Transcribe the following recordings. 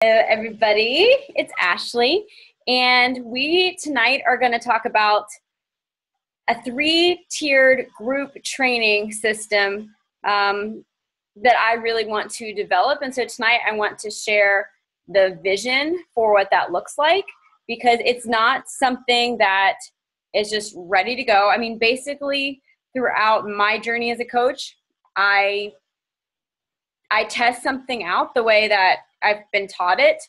Hello, everybody. It's Ashley, and we tonight are going to talk about a 3-tiered group training system that I really want to develop. And so tonight I want to share the vision for what that looks like, because it's not something that is just ready to go. I mean, basically, throughout my journey as a coach, I test something out the way that I've been taught it.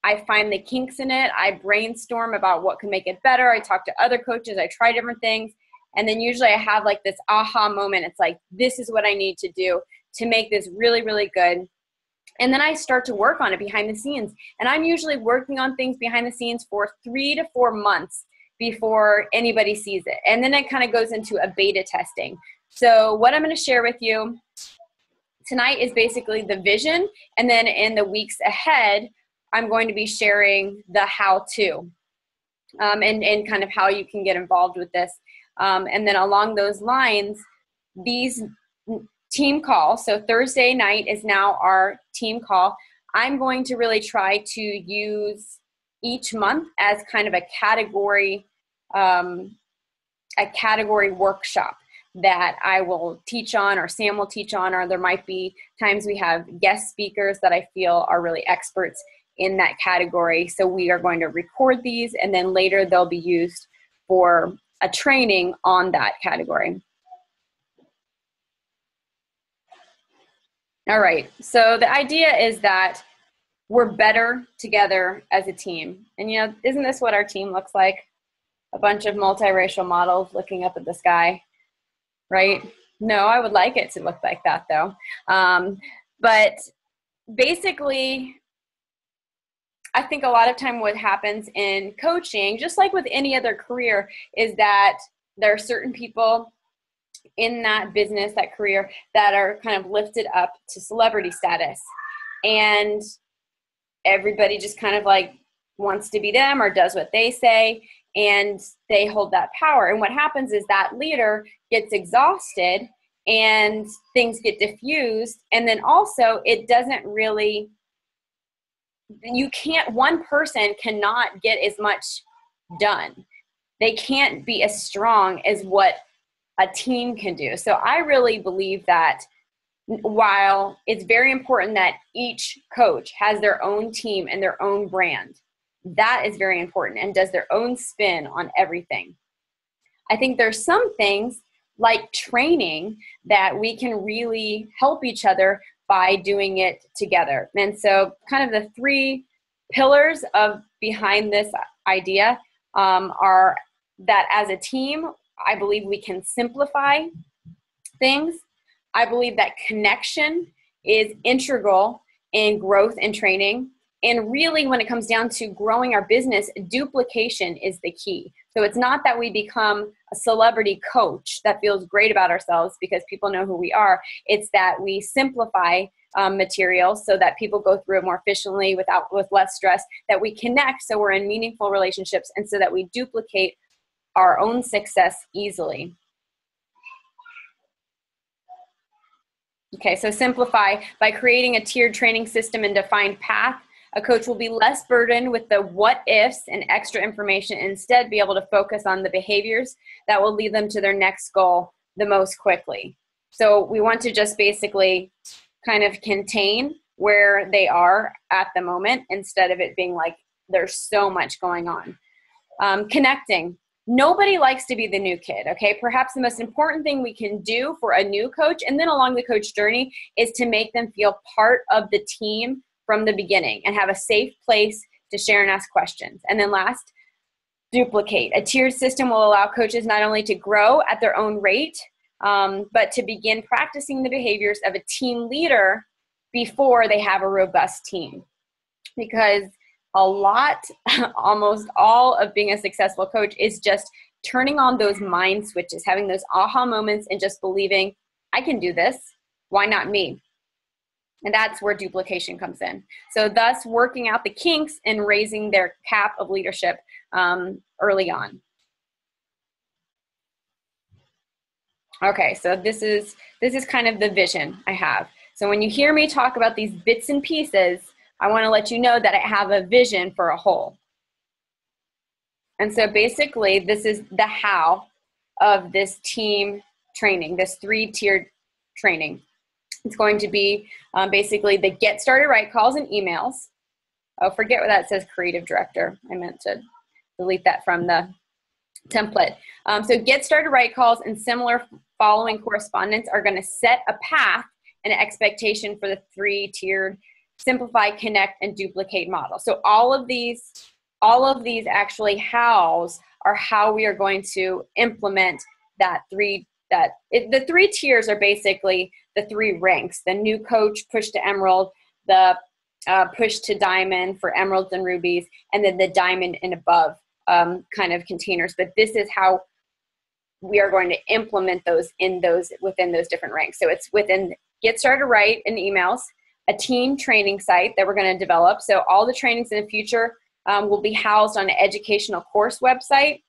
I find the kinks in it. I brainstorm about what can make it better. I talk to other coaches. I try different things. And then usually I have like this aha moment. It's like, this is what I need to do to make this really, really good. And then I start to work on it behind the scenes. And I'm usually working on things behind the scenes for 3 to 4 months before anybody sees it. And then it kind of goes into a beta testing. So what I'm going to share with you tonight is basically the vision, and then in the weeks ahead, I'm going to be sharing the how-to and kind of how you can get involved with this. And then along those lines, these team calls, so Thursday night is now our team call. I'm going to really try to use each month as kind of a category workshop that I will teach on, or Sam will teach on, or there might be times we have guest speakers that I feel are really experts in that category. So we are going to record these, and then later they'll be used for a training on that category. All right, so the idea is that we're better together as a team. And you know, isn't this what our team looks like? A bunch of multiracial models looking up at the sky. Right? No, I would like it to look like that though. But basically, I think a lot of time what happens in coaching, just like with any other career, is that there are certain people in that business, that career, that are kind of lifted up to celebrity status. And everybody just kind of like wants to be them or does what they say, and they hold that power. And what happens is that leader gets exhausted and things get diffused. And then also it doesn't really, one person cannot get as much done. They can't be as strong as what a team can do. So I really believe that while it's very important that each coach has their own team and their own brand, that is very important, and does their own spin on everything. I think there's some things like training that we can really help each other by doing it together. And so kind of the 3 pillars behind this idea are that as a team, I believe we can simplify things. I believe that connection is integral in growth and training. And really, when it comes down to growing our business, duplication is the key. So it's not that we become a celebrity coach that feels great about ourselves because people know who we are. It's that we simplify material so that people go through it more efficiently with less stress, that we connect so we're in meaningful relationships, and so that we duplicate our own success easily. Okay, so simplify by creating a tiered training system and defined path. A coach will be less burdened with the what ifs and extra information, and instead be able to focus on the behaviors that will lead them to their next goal the most quickly. So we want to just basically kind of contain where they are at the moment, instead of it being like there's so much going on. Connecting. Nobody likes to be the new kid, okay? Perhaps the most important thing we can do for a new coach, and then along the coach journey, is to make them feel part of the team from the beginning and have a safe place to share and ask questions. And then last, duplicate. A tiered system will allow coaches not only to grow at their own rate, but to begin practicing the behaviors of a team leader before they have a robust team. Because almost all of being a successful coach is just turning on those mind switches, having those aha moments, and just believing, I can do this. Why not me? And that's where duplication comes in. So thus working out the kinks and raising their cap of leadership early on. Okay, so this is kind of the vision I have. So when you hear me talk about these bits and pieces, I want to let you know that I have a vision for a whole. And so basically, this is the how of this team training, this 3-tiered training. It's going to be basically the get started right calls and emails. Oh, forget what that says, creative director. I meant to delete that from the template. So get started right calls and similar following correspondence are going to set a path and an expectation for the 3-tiered simplify, connect, and duplicate model. So all of these actually hows are how we are going to implement the 3 tiers are basically the 3 ranks: the new coach, push to emerald, the push to diamond for emeralds and rubies, and then the diamond and above kind of containers. But this is how we are going to implement those within those different ranks. So it's within get started right in emails, a team training site that we're going to develop. So all the trainings in the future will be housed on an educational course website.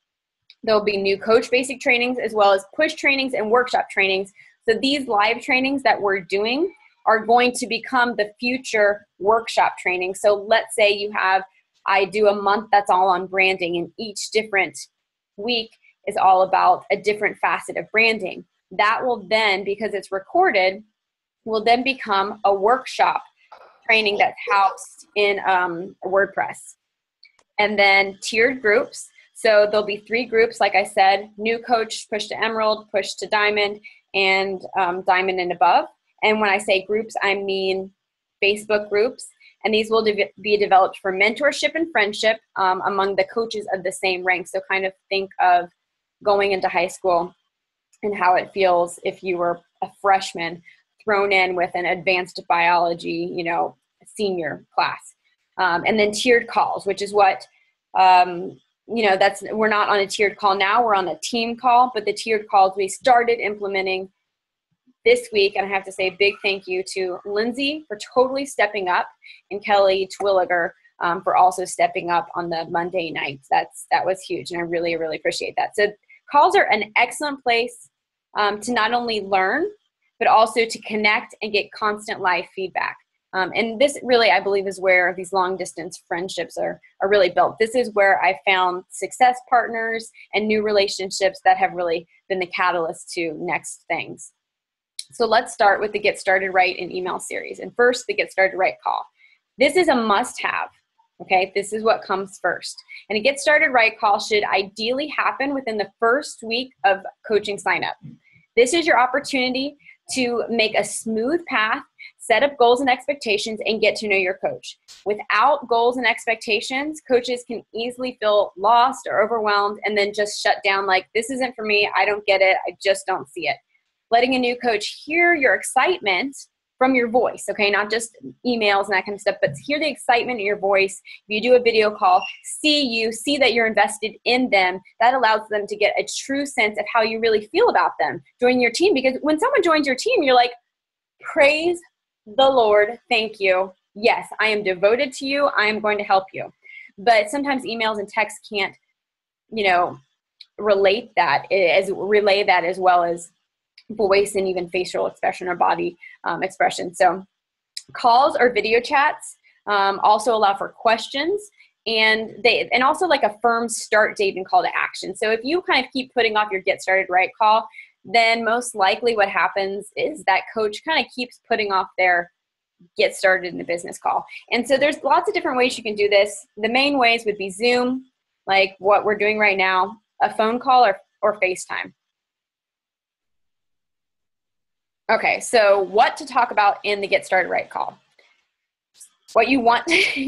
There'll be new coach basic trainings as well as push trainings and workshop trainings. So these live trainings that we're doing are going to become the future workshop training. So let's say I do a month that's all on branding, and each different week is all about a different facet of branding. That will then, because it's recorded, will then become a workshop training that's housed in WordPress. And then tiered groups. So there'll be 3 groups, like I said: new coach, push to emerald, push to diamond, and diamond and above. And when I say groups, I mean Facebook groups. And these will be developed for mentorship and friendship among the coaches of the same rank. So kind of think of going into high school and how it feels if you were a freshman thrown in with an advanced biology, senior class. And then tiered calls, which is what, we're not on a tiered call now, we're on a team call, but the tiered calls we started implementing this week. And I have to say a big thank you to Lindsay for totally stepping up, and Kelly Twilliger for also stepping up on the Monday nights. That was huge, and I really, really appreciate that. So calls are an excellent place to not only learn, but also to connect and get constant live feedback. And this really, I believe, is where these long distance friendships are really built. This is where I found success partners and new relationships that have really been the catalyst to next things. So let's start with the Get Started Right in email series. And first, the Get Started Right call. This is a must-have, okay? This is what comes first. And a Get Started Right call should ideally happen within the first week of coaching sign-up. This is your opportunity to make a smooth path, set up goals and expectations, and get to know your coach. Without goals and expectations, coaches can easily feel lost or overwhelmed and then just shut down like, this isn't for me, I don't get it, I just don't see it. Letting a new coach hear your excitement from your voice, okay? Not just emails and that kind of stuff, but hear the excitement in your voice. If you do a video call, see that you're invested in them. That allows them to get a true sense of how you really feel about them joining your team. Because when someone joins your team, you're like, praise the Lord, thank you. Yes, I am devoted to you. I am going to help you. But sometimes emails and texts can't, relay that as well as voice and even facial expression or body expression. So calls or video chats also allow for questions, and also like a firm start date and call to action. So if you kind of keep putting off your Get Started Right call, then most likely what happens is that coach kind of keeps putting off their Get Started in the Business call. And so there's lots of different ways you can do this. The main ways would be Zoom, like what we're doing right now, a phone call, or FaceTime. Okay, so what to talk about in the Get Started Right call. What you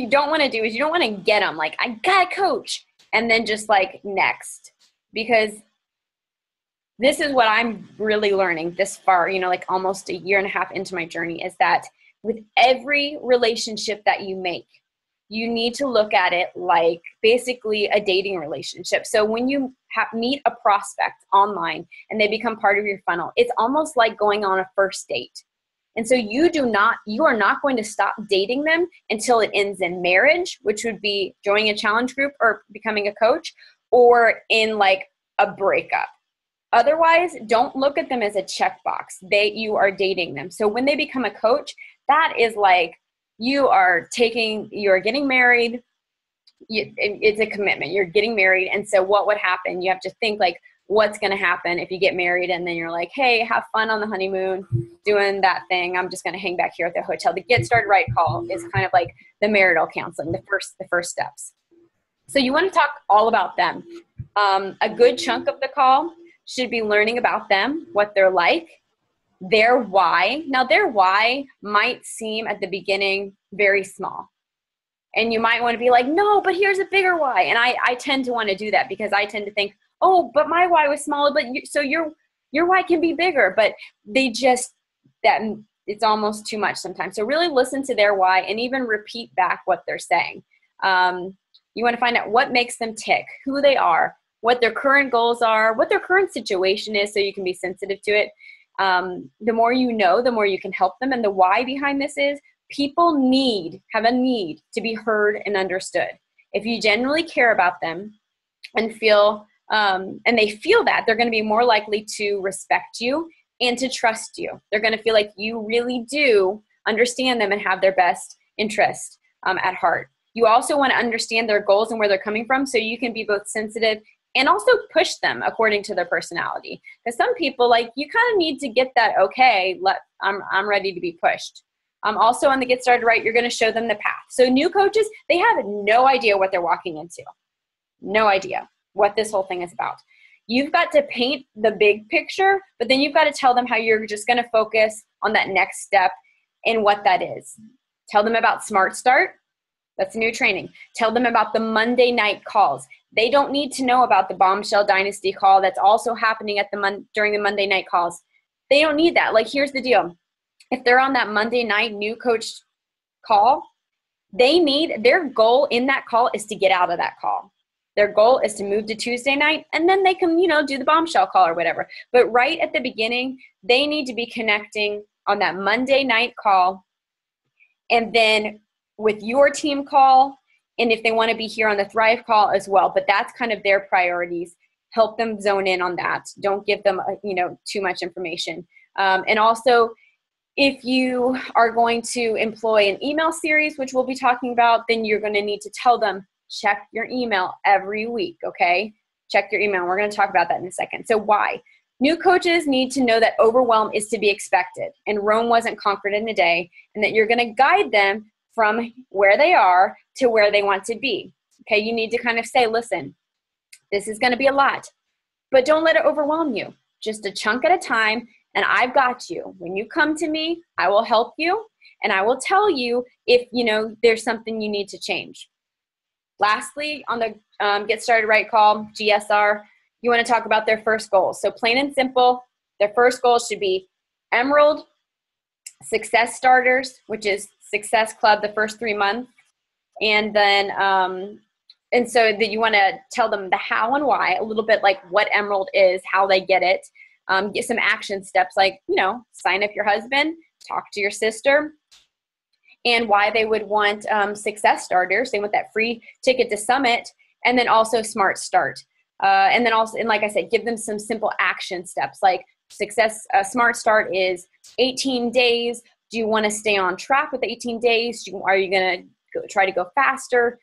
don't want to do is you don't want to get them like, I got a coach, and then just like next. Because this is what I'm really learning this far, like almost a year and a half into my journey, is that with every relationship that you make, you need to look at it like basically a dating relationship. So when you meet a prospect online and they become part of your funnel, it's almost like going on a first date. And so you are not going to stop dating them until it ends in marriage, which would be joining a challenge group or becoming a coach, or in like a breakup. Otherwise, don't look at them as a checkbox. You are dating them. So when they become a coach, that is like you're getting married. It's a commitment. You're getting married. And so what would happen? You have to think like, what's going to happen if you get married and then you're like, hey, have fun on the honeymoon doing that thing. I'm just going to hang back here at the hotel. The Get Started Right call is kind of like the marital counseling, the first steps. So you want to talk all about them. A good chunk of the call should be learning about them, what they're like, their why. Now, their why might seem at the beginning very small. And you might want to be like, no, but here's a bigger why. And I tend to want to do that because I tend to think, oh, but my why was smaller, but so your why can be bigger. But it's almost too much sometimes. So really listen to their why and even repeat back what they're saying. You want to find out what makes them tick, who they are, what their current goals are, what their current situation is, so you can be sensitive to it. The more you know, the more you can help them. And the why behind this is people have a need to be heard and understood. If you genuinely care about them and feel, and they feel that, they're going to be more likely to respect you and to trust you. They're going to feel like you really do understand them and have their best interest at heart. You also want to understand their goals and where they're coming from, so you can be both sensitive and also push them according to their personality. Because some people, like, you kind of need to get that, okay, I'm ready to be pushed. Also on the Get Started Right, you're going to show them the path. So new coaches, they have no idea what they're walking into. No idea what this whole thing is about. You've got to paint the big picture, but then you've got to tell them how you're just going to focus on that next step and what that is. Tell them about Smart Start. That's new training. Tell them about the Monday night calls. They don't need to know about the Bombshell Dynasty call that's also happening during the Monday night calls. They don't need that. Like, here's the deal. If they're on that Monday night new coach call, their goal in that call is to get out of that call. Their goal is to move to Tuesday night, and then they can, do the bombshell call or whatever. But right at the beginning, they need to be connecting on that Monday night call, and then with your team call, and if they want to be here on the Thrive call as well. But that's kind of their priorities. Help them zone in on that. Don't give them, too much information. And also, if you are going to employ an email series, which we'll be talking about, then you're going to need to tell them, check your email every week, okay? Check your email. We're going to talk about that in a second. So why? New coaches need to know that overwhelm is to be expected, and Rome wasn't conquered in a day, and that you're going to guide them from where they are to where they want to be. Okay, you need to kind of say, listen, this is going to be a lot, but don't let it overwhelm you. Just a chunk at a time, and I've got you. When you come to me, I will help you, and I will tell you if, there's something you need to change. Lastly, on the Get Started Right call, GSR, you want to talk about their first goals. So plain and simple, their first goal should be Emerald, Success Starters, which is Success Club the first 3 months. And then, and so that you want to tell them the how and why, a little bit like what Emerald is, how they get it. Get some action steps like, sign up your husband, talk to your sister, and why they would want Success Starters. They want that free ticket to Summit, and then also Smart Start. And then also, and like I said, give them some simple action steps like Smart Start is 18 days. Do you want to stay on track with the 18 days? Are you going to try to go faster?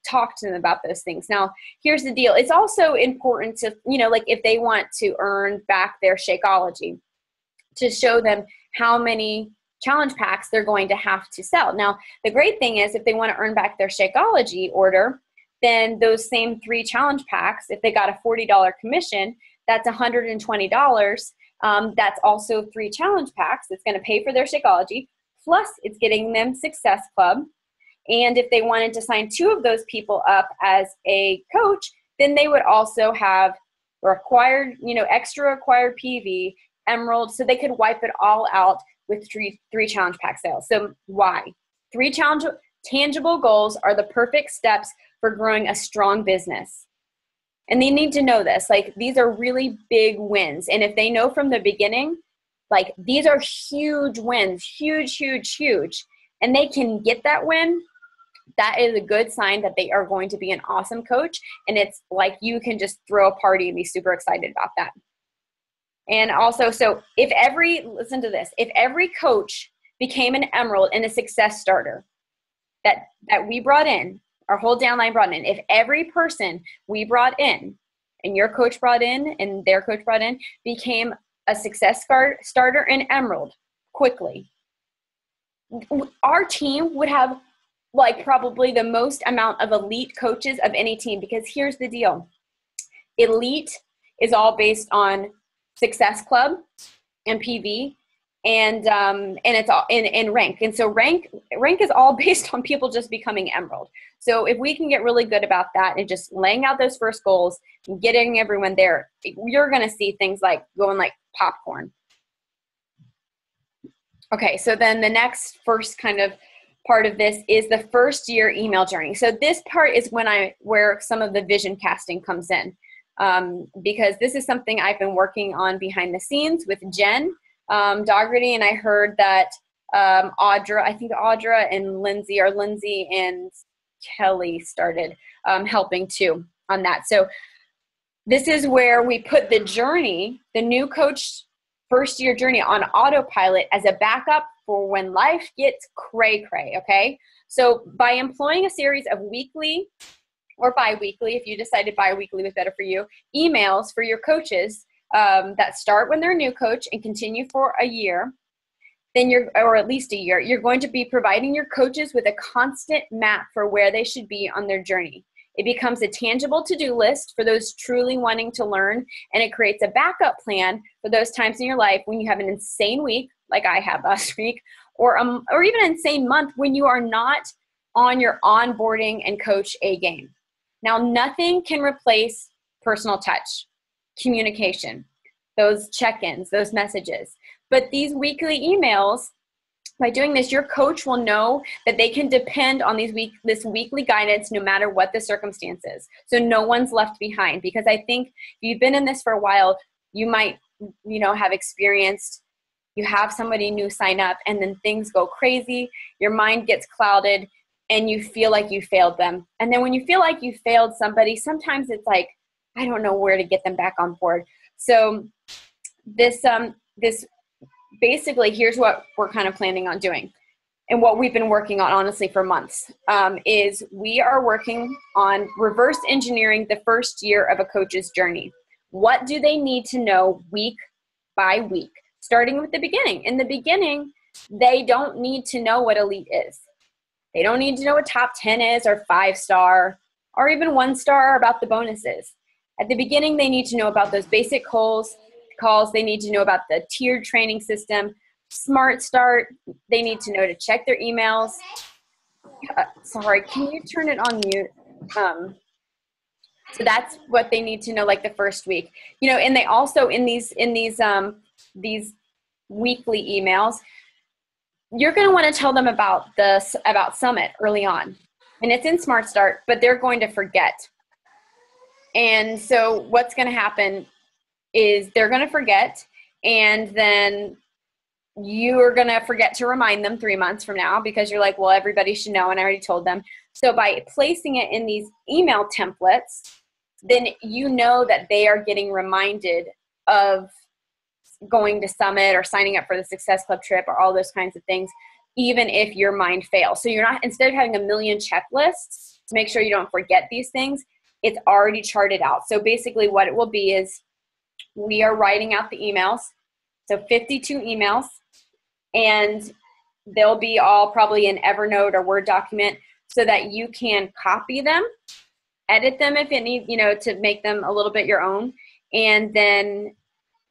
Talk to them about those things. Now, here's the deal. It's also important to, like if they want to earn back their Shakeology, to show them how many challenge packs they're going to have to sell. Now, the great thing is if they want to earn back their Shakeology order, then those same 3 challenge packs, if they got a $40 commission, that's $120. That's also 3 challenge packs. It's going to pay for their Shakeology, plus it's getting them Success Club. And if they wanted to sign 2 of those people up as a coach, then they would also have required, extra required PV, Emerald, so they could wipe it all out with three challenge pack sales. So why? 3 tangible goals are the perfect steps for growing a strong business. And they need to know this. Like, these are really big wins. And if they know from the beginning, like, these are huge wins, huge, huge, huge, and they can get that win, that is a good sign that they are going to be an awesome coach. And it's like you can just throw a party and be super excited about that. And also, so listen to this, if every coach became an emerald and a success starter that we brought in, our whole downline brought in, if every person we brought in and your coach brought in and their coach brought in became a success starter and emerald quickly, our team would have like probably the most amount of elite coaches of any team, because here's the deal. Elite is all based on Success Club and PV, and it's all in rank. And so rank is all based on people just becoming emerald. So if we can get really good about that and just laying out those first goals and getting everyone there, you're going to see things like going like popcorn. Okay, so then the next first kind of part of this is the first year email journey. So this part is where some of the vision casting comes in, because this is something I've been working on behind the scenes with Jen Dougherty, and I heard that Audra and Lindsay and Kelly started helping too on that. So this is where we put the journey, the new coach first year journey, on autopilot as a backup for when life gets cray-cray, okay? So by employing a series of weekly or bi-weekly, if you decided bi-weekly was better for you, emails for your coaches that start when they're a new coach and continue for a year, then or at least a year, you're going to be providing your coaches with a constant map for where they should be on their journey. It becomes a tangible to-do list for those truly wanting to learn, and it creates a backup plan for those times in your life when you have an insane week, like I had last week, or even an insane month when you are not on your onboarding and coach A game. Now, nothing can replace personal touch, communication, those check-ins, those messages. But these weekly emails, by doing this, your coach will know that they can depend on this weekly guidance no matter what the circumstances. So no one's left behind, because I think if you've been in this for a while, you might, have experienced, you have somebody new sign up and then things go crazy, your mind gets clouded and you feel like you failed them. And then when you feel like you failed somebody, sometimes it's like, I don't know where to get them back on board. So this basically, here's what we're kind of planning on doing, and what we've been working on, honestly, for months, is we are working on reverse engineering the first year of a coach's journey. What do they need to know week by week, starting with the beginning? In the beginning, they don't need to know what elite is. They don't need to know what top 10 is, or 5-star, or even 1-star, about the bonuses. At the beginning, they need to know about those basic calls. They need to know about the tiered training system, Smart Start. They need to know to check their emails. Sorry, can you turn it on mute? So that's what they need to know, like the first week, and they also in these weekly emails, you're going to want to tell them about Summit early on, and it's in Smart Start, but they're going to forget. And so what's going to happen is they're going to forget, and then you are going to forget to remind them 3 months from now, because you're like, well, everybody should know, and I already told them. So by placing it in these email templates, then you know that they are getting reminded of going to Summit or signing up for the Success Club trip or all those kinds of things, even if your mind fails. So you're not, instead of having a million checklists to make sure you don't forget these things, it's already charted out. So basically what it will be is we are writing out the emails, so 52 emails, and they'll be all probably in Evernote or Word document, so that you can copy them, edit them if it needs, to make them a little bit your own, and then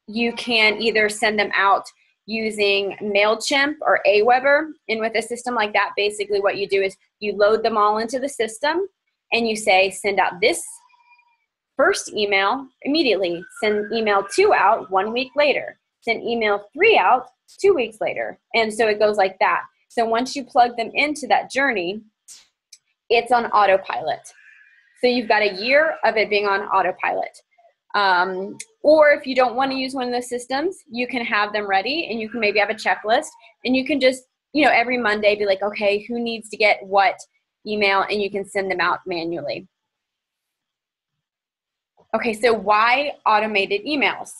you can either send them out using MailChimp or Aweber. And with a system like that, basically what you do is you load them all into the system and you say, send out this first email immediately, send email 2 out 1 week later, send email 3 out 2 weeks later. And so it goes like that. So once you plug them into that journey, it's on autopilot. So you've got a year of it being on autopilot. Or if you don't want to use one of those systems, you can have them ready, and you can maybe have a checklist, and you can just, every Monday be like, okay, who needs to get what email, and you can send them out manually. Okay, so why automated emails?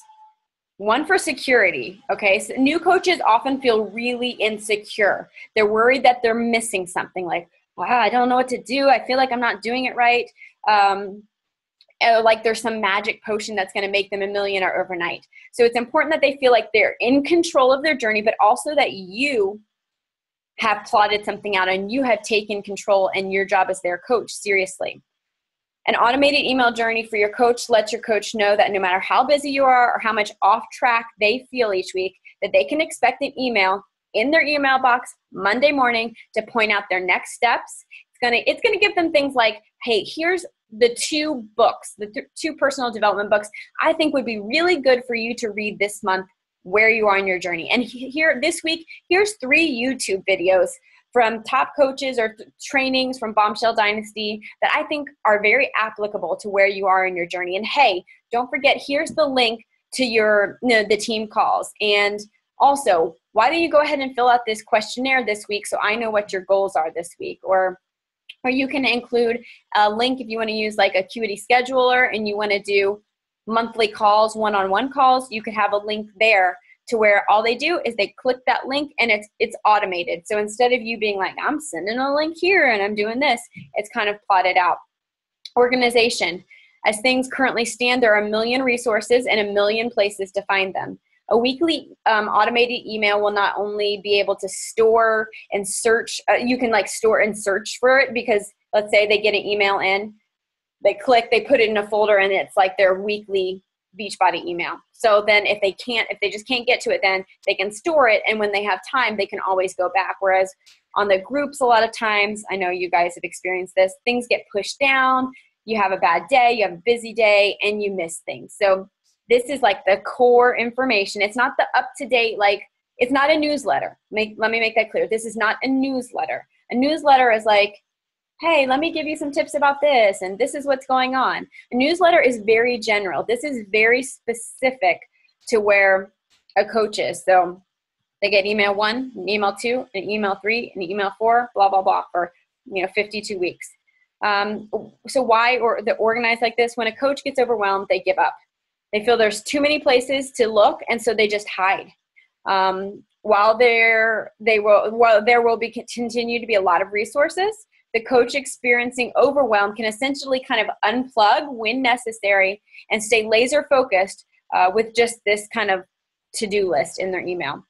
one for security, okay? So new coaches often feel really insecure. They're worried that they're missing something, like, wow, I don't know what to do. I feel like I'm not doing it right. Like there's some magic potion that's going to make them a millionaire overnight. So it's important that they feel like they're in control of their journey, but also that you have plotted something out and you have taken control and your job as their coach seriously. An automated email journey for your coach lets your coach know that no matter how busy you are or how much off track they feel each week, that they can expect an email in their email box Monday morning to point out their next steps. It's gonna give them things like, hey, here's the 2 books, the 2 personal development books I think would be really good for you to read this month where you are in your journey. And here this week, here's 3 YouTube videos from top coaches or trainings from Bombshell Dynasty that I think are very applicable to where you are in your journey. And hey, don't forget, here's the link to your, the team calls. And also, why don't you go ahead and fill out this questionnaire this week so I know what your goals are this week? Or you can include a link if you want to use like Acuity Scheduler and you want to do monthly calls, one-on-one calls. You could have a link there to where all they do is they click that link and it's automated. So instead of you being like, I'm sending a link here and I'm doing this, it's kind of plotted out. Organization. As things currently stand, there are a million resources and a million places to find them. A weekly automated email will not only be able to store and search, you can like store and search for it, because let's say they get an email in, they click, they put it in a folder, and it's like their weekly Beachbody email. So then if they just can't get to it, then they can store it, and when they have time, they can always go back. Whereas on the groups, a lot of times, I know you guys have experienced this, things get pushed down, you have a bad day, you have a busy day, and you miss things. So this is like the core information. It's not the up-to-date, like, it's not a newsletter. Let me make that clear. This is not a newsletter. A newsletter is like, hey, let me give you some tips about this, and this is what's going on. A newsletter is very general. This is very specific to where a coach is. So they get email 1, an email 2, an email 3, an email 4, blah, blah, blah, for 52 weeks. So why they're organized like this? When a coach gets overwhelmed, they give up. They feel there's too many places to look, and so they just hide. While there will continue to be a lot of resources, the coach experiencing overwhelm can essentially kind of unplug when necessary and stay laser focused with just this kind of to-do list in their email.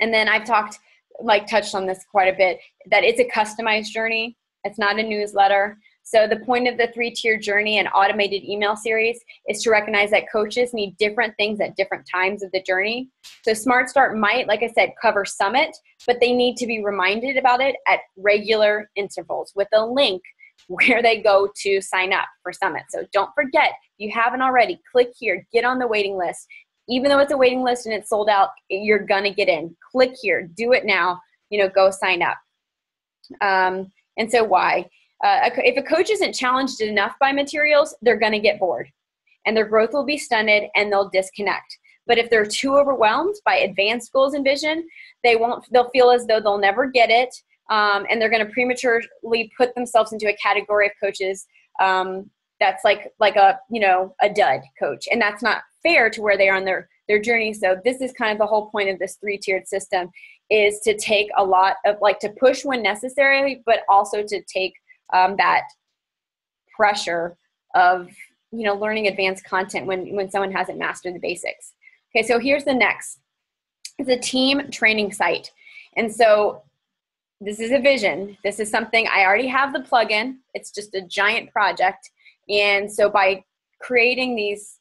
And then I've touched on this quite a bit, that it's a customized journey. It's not a newsletter. So the point of the 3-tier journey and automated email series is to recognize that coaches need different things at different times of the journey. So Smart Start might, like I said, cover Summit, but they need to be reminded about it at regular intervals with a link where they go to sign up for Summit. So don't forget, if you haven't already, click here, get on the waiting list. Even though it's a waiting list and it's sold out, you're going to get in. Click here, do it now, go sign up. And so why? If a coach isn't challenged enough by materials, they're going to get bored and their growth will be stunted and they'll disconnect. But if they're too overwhelmed by advanced goals and vision, they'll feel as though they'll never get it. And they're going to prematurely put themselves into a category of coaches that's like a dud coach. And that's not fair to where they are on their journey. So this is kind of the whole point of this 3-tiered system, is to take a lot of to push when necessary, but also to take that pressure of, learning advanced content when someone hasn't mastered the basics. Okay, so here's the next. It's a team training site. And so this is a vision. This is something I already have the plugin. It's just a giant project. And so by creating these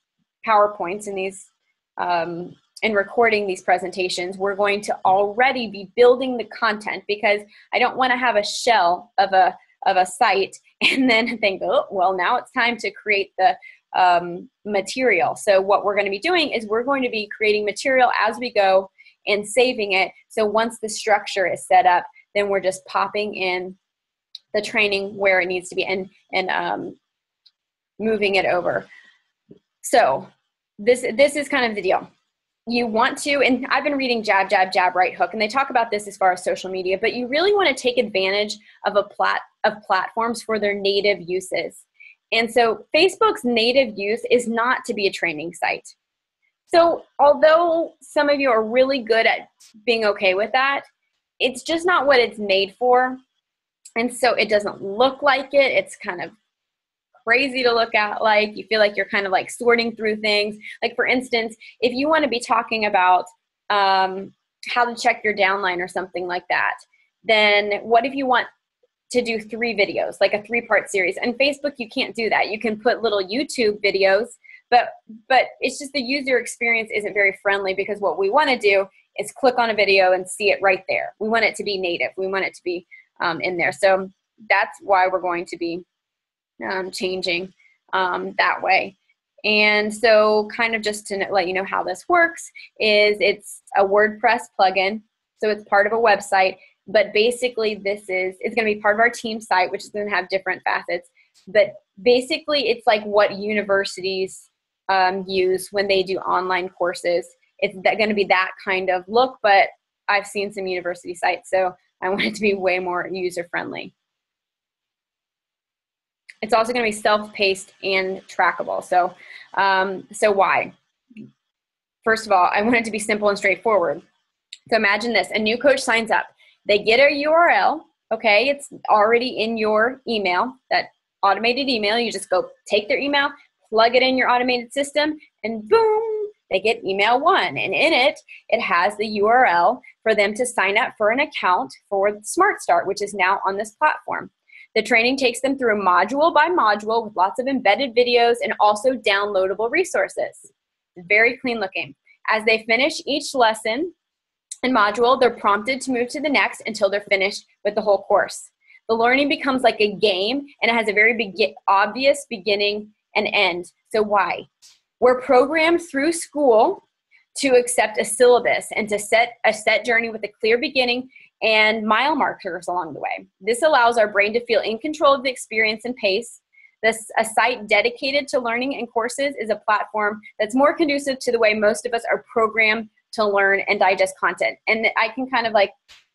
PowerPoints and these and recording these presentations, we're going to already be building the content, because I don't want to have a shell of a site and then think, oh, well, now it's time to create the material. So what we're going to be doing is we're going to be creating material as we go and saving it. So once the structure is set up, then we're just popping in the training where it needs to be and moving it over. So this is kind of the deal. You want to, and I've been reading Jab, Jab, Jab, Right Hook, and they talk about this as far as social media, but you really want to take advantage of platforms for their native uses. And so Facebook's native use is not to be a training site. So although some of you are really good at being okay with that, it's just not what it's made for. And so it doesn't look like it. It's kind of crazy to look at. Like, you feel like you're kind of like sorting through things. Like, for instance, if you want to be talking about how to check your downline or something like that, then what if you want to do 3 videos, like a 3-part series? And Facebook, you can't do that. You can put little YouTube videos, but it's just the user experience isn't very friendly, because what we want to do is click on a video and see it right there. We want it to be native. We want it to be in there. So that's why we're going to be changing that way. And so kind of just to let you know how this works is it's a WordPress plugin. So it's part of a website, but basically it's going to be part of our team site, which is going to have different facets. But basically it's like what universities use when they do online courses. It's going to be that kind of look, but I've seen some university sites, so I want it to be way more user-friendly. It's also going to be self-paced and trackable. So, so why? First of all, I want it to be simple and straightforward. So imagine this: a new coach signs up. They get a URL. Okay, it's already in your email, that automated email. You just go take their email, plug it in your automated system, and boom, they get email 1. And in it, it has the URL for them to sign up for an account for Smart Start, which is now on this platform. The training takes them through module by module with lots of embedded videos and also downloadable resources. Very clean looking. As they finish each lesson and module, they're prompted to move to the next until they're finished with the whole course. The learning becomes like a game, and it has a very obvious beginning and end. So why? We're programmed through school to accept a syllabus and to set a set journey with a clear beginning and mile markers along the way. This allows our brain to feel in control of the experience and pace. A site dedicated to learning and courses is a platform that's more conducive to the way most of us are programmed to learn and digest content. And I can kind of like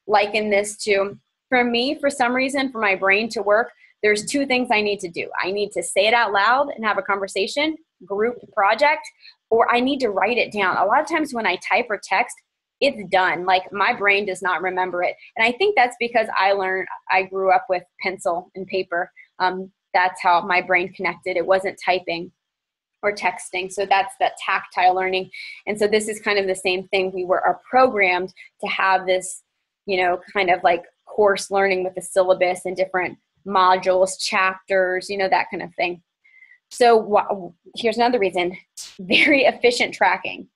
liken this to, for me, for some reason, for my brain to work, there's 2 things I need to do. I need to say it out loud and have a conversation, group project, or I need to write it down. A lot of times when I type or text, it's done. Like, my brain does not remember it. And I think that's because I grew up with pencil and paper. That's how my brain connected. It wasn't typing or texting. So that's that tactile learning. And so this is kind of the same thing. We are programmed to have this, kind of like course learning with the syllabus and different modules, chapters, that kind of thing. So here's another reason: very efficient tracking.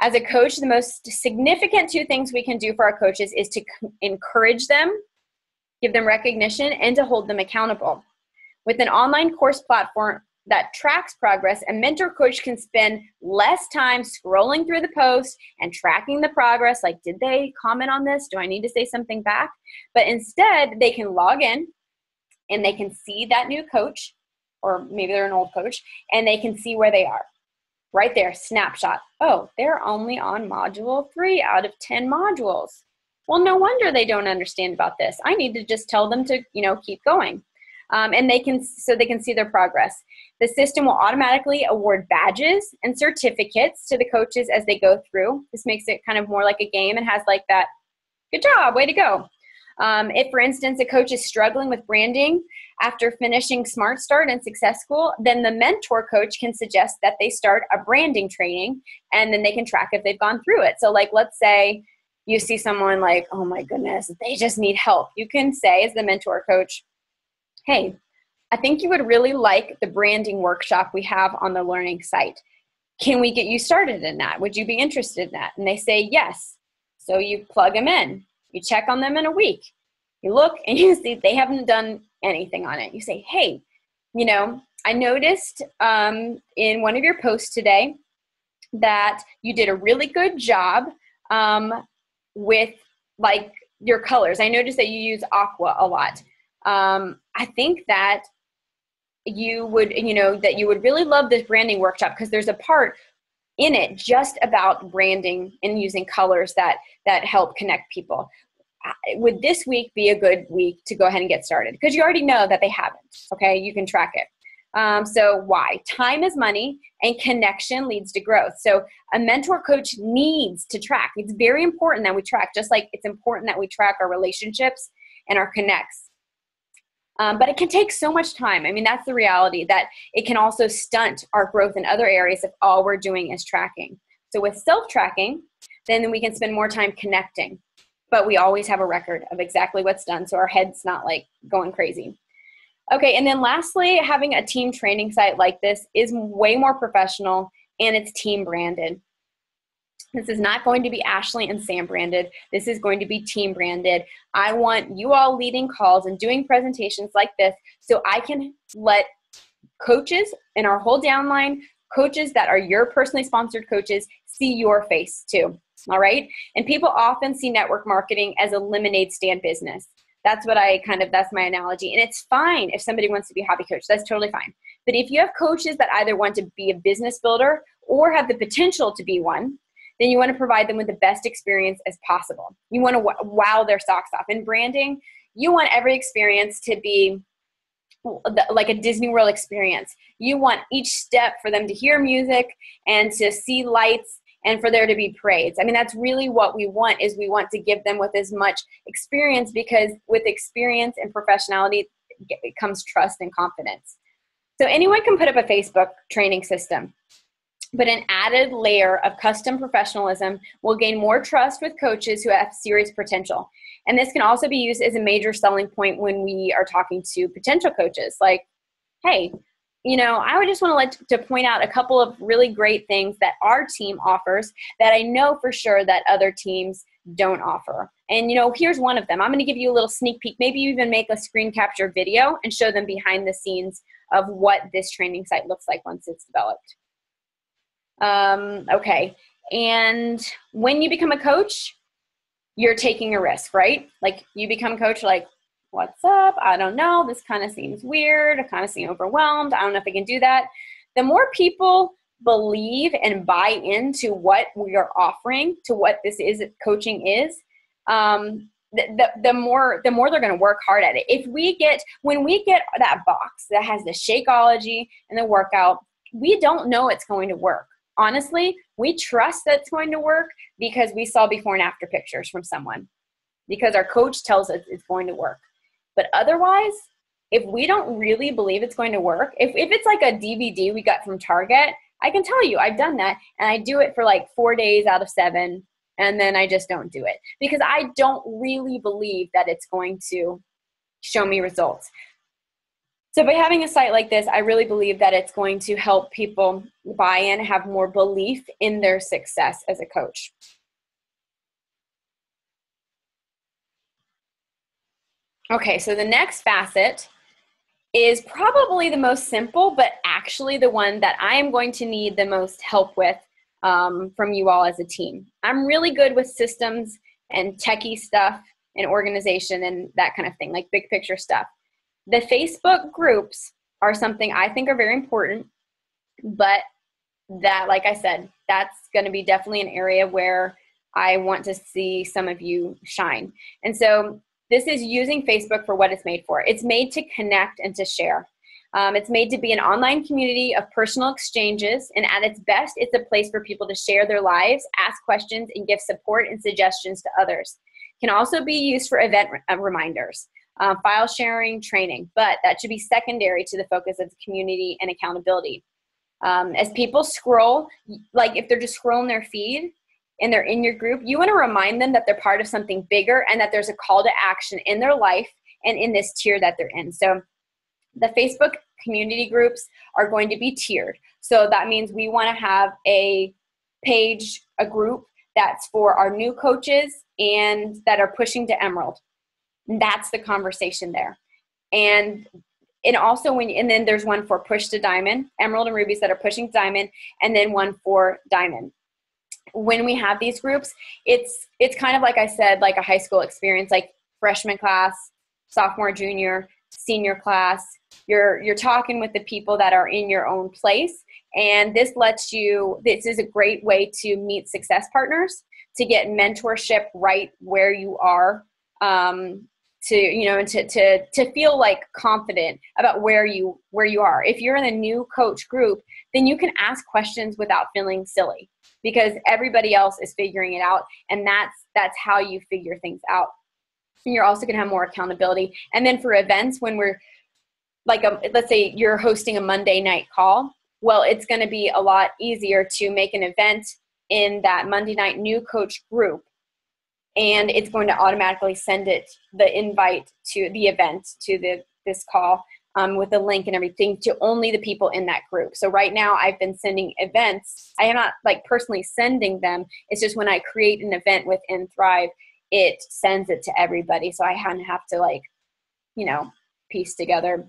As a coach, the most significant 2 things we can do for our coaches is to encourage them, give them recognition, and to hold them accountable. With an online course platform that tracks progress, a mentor coach can spend less time scrolling through the post and tracking the progress, like, did they comment on this? Do I need to say something back? But instead, they can log in and they can see that new coach, or maybe they're an old coach, and they can see where they are. Right there, snapshot. Oh, they're only on module 3 out of 10 modules. Well, no wonder they don't understand about this. I need to just tell them to, keep going. And they can see their progress. The system will automatically award badges and certificates to the coaches as they go through. This makes it kind of more like a game and has like that, good job, way to go. If, for instance, a coach is struggling with branding after finishing Smart Start and Success School, then the mentor coach can suggest that they start a branding training, and then they can track if they've gone through it. So like, let's say you see someone like, oh my goodness, they just need help. You can say, as the mentor coach, hey, I think you would really like the branding workshop we have on the learning site. Can we get you started in that? Would you be interested in that? And they say yes. So you plug them in. You check on them in a week. You look and you see they haven't done anything on it. You say, hey, I noticed in one of your posts today that you did a really good job with like your colors. I noticed that you use aqua a lot. I think that you would really love this branding workshop, because there's a part in it just about branding and using colors that help connect people. Would this week be a good week to go ahead and get started? Because you already know that they haven't, okay? You can track it. So why? Time is money and connection leads to growth. So a mentor coach needs to track. It's very important that we track, just like it's important that we track our relationships and our connects. But it can take so much time. I mean, that's the reality, that it can also stunt our growth in other areas if all we're doing is tracking. So with self-tracking, then we can spend more time connecting. But we always have a record of exactly what's done, so our head's not like going crazy. Okay, and then lastly, having a team training site like this is way more professional and it's team branded. This is not going to be Ashley and Sam branded. This is going to be team branded. I want you all leading calls and doing presentations like this so I can let coaches in our whole downline, coaches that are your personally sponsored coaches, see your face too. All right? And people often see network marketing as a lemonade stand business. That's my analogy. And it's fine if somebody wants to be a hobby coach. That's totally fine. But if you have coaches that either want to be a business builder or have the potential to be one, then you want to provide them with the best experience as possible. You want to wow their socks off. In branding, you want every experience to be like a Disney World experience. You want each step for them to hear music and to see lights and for there to be parades. I mean, that's really what we want, is we want to give them with as much experience, because with experience and professionality it comes trust and confidence. So anyone can put up a Facebook training system, but an added layer of custom professionalism will gain more trust with coaches who have serious potential. And this can also be used as a major selling point when we are talking to potential coaches. Like, hey, I would just want to point out a couple of really great things that our team offers that I know for sure that other teams don't offer. And, here's one of them. I'm going to give you a little sneak peek. Maybe you even make a screen capture video and show them behind the scenes of what this training site looks like once it's developed. Okay. And when you become a coach, you're taking a risk, right? Like you become a coach, like, what's up? I don't know. This kind of seems weird. I kind of seem overwhelmed. I don't know if I can do that. The more people believe and buy into what we are offering, to what this is, coaching is, the more they're going to work hard at it. When we get that box that has the Shakeology and the workout, we don't know it's going to work. Honestly, we trust that it's going to work because we saw before and after pictures from someone, because our coach tells us it's going to work. But otherwise, if we don't really believe it's going to work, if it's like a DVD we got from Target, I can tell you I've done that, and I do it for like 4 days out of 7, and then I just don't do it because I don't really believe that it's going to show me results. So by having a site like this, I really believe that it's going to help people buy in, have more belief in their success as a coach. Okay, so the next facet is probably the most simple, but actually the one that I am going to need the most help with from you all as a team. I'm really good with systems and techie stuff and organization and that kind of thing, like big picture stuff. The Facebook groups are something I think are very important, but that, like I said, that's going to be definitely an area where I want to see some of you shine. And so this is using Facebook for what it's made for. It's made to connect and to share. It's made to be an online community of personal exchanges, and at its best, it's a place for people to share their lives, ask questions, and give support and suggestions to others. It can also be used for event reminders, file sharing, training, but that should be secondary to the focus of community and accountability. As people scroll, like if they're just scrolling their feed and they're in your group, you want to remind them that they're part of something bigger and that there's a call to action in their life and in this tier that they're in. So the Facebook community groups are going to be tiered. So that means we want to have a page, a group that's for our new coaches and that are pushing to Emerald. That's the conversation there. And also and then there's one for push to Diamond, Emerald and Rubies that are pushing to Diamond, and then one for Diamond. When we have these groups, it's kind of like I said, like a high school experience, like freshman class, sophomore, junior, senior class. You're talking with the people that are in your own place, and this is a great way to meet success partners, to get mentorship right where you are, to feel like confident about where you are. If you're in a new coach group, then you can ask questions without feeling silly because everybody else is figuring it out, and that's how you figure things out. And you're also going to have more accountability. And then for events, when we're like, let's say you're hosting a Monday night call, well, it's going to be a lot easier to make an event in that Monday night new coach group, and it's going to automatically send the invite to the event, to this call, with the link and everything to only the people in that group. So right now I've been sending events. I am not like personally sending them. It's just when I create an event within Thrive, it sends it to everybody. So I have to like, piece together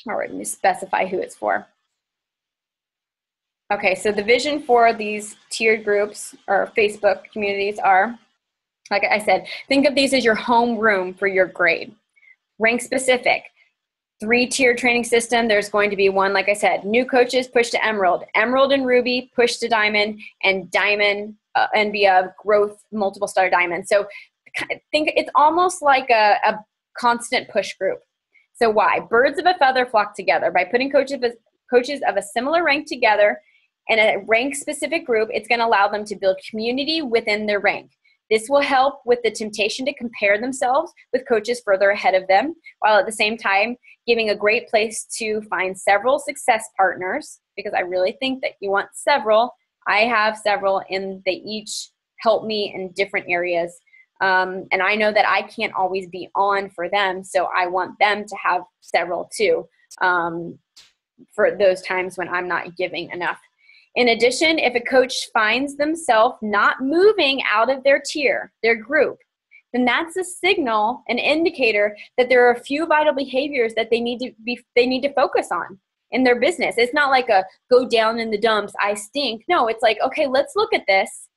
or specify who it's for. Okay, so the vision for these tiered groups or Facebook communities are, like I said, think of these as your home room for your grade. Rank specific. 3-tier training system. There's going to be one, like I said, new coaches push to Emerald, Emerald and Ruby push to Diamond, and Diamond and be a growth multiple star Diamond. So think it's almost like a constant push group. So why? Birds of a feather flock together. By putting coaches of a similar rank together in a rank specific group, it's going to allow them to build community within their rank. This will help with the temptation to compare themselves with coaches further ahead of them, while at the same time giving a great place to find several success partners, because I really think that you want several. I have several, and they each help me in different areas. And I know that I can't always be on for them, so I want them to have several too, for those times when I'm not giving enough. In addition, if a coach finds themselves not moving out of their tier, their group, then that's a signal, an indicator that there are a few vital behaviors that they need to focus on in their business. It's not like a go down in the dumps, I stink. No, it's like, okay, let's look at this.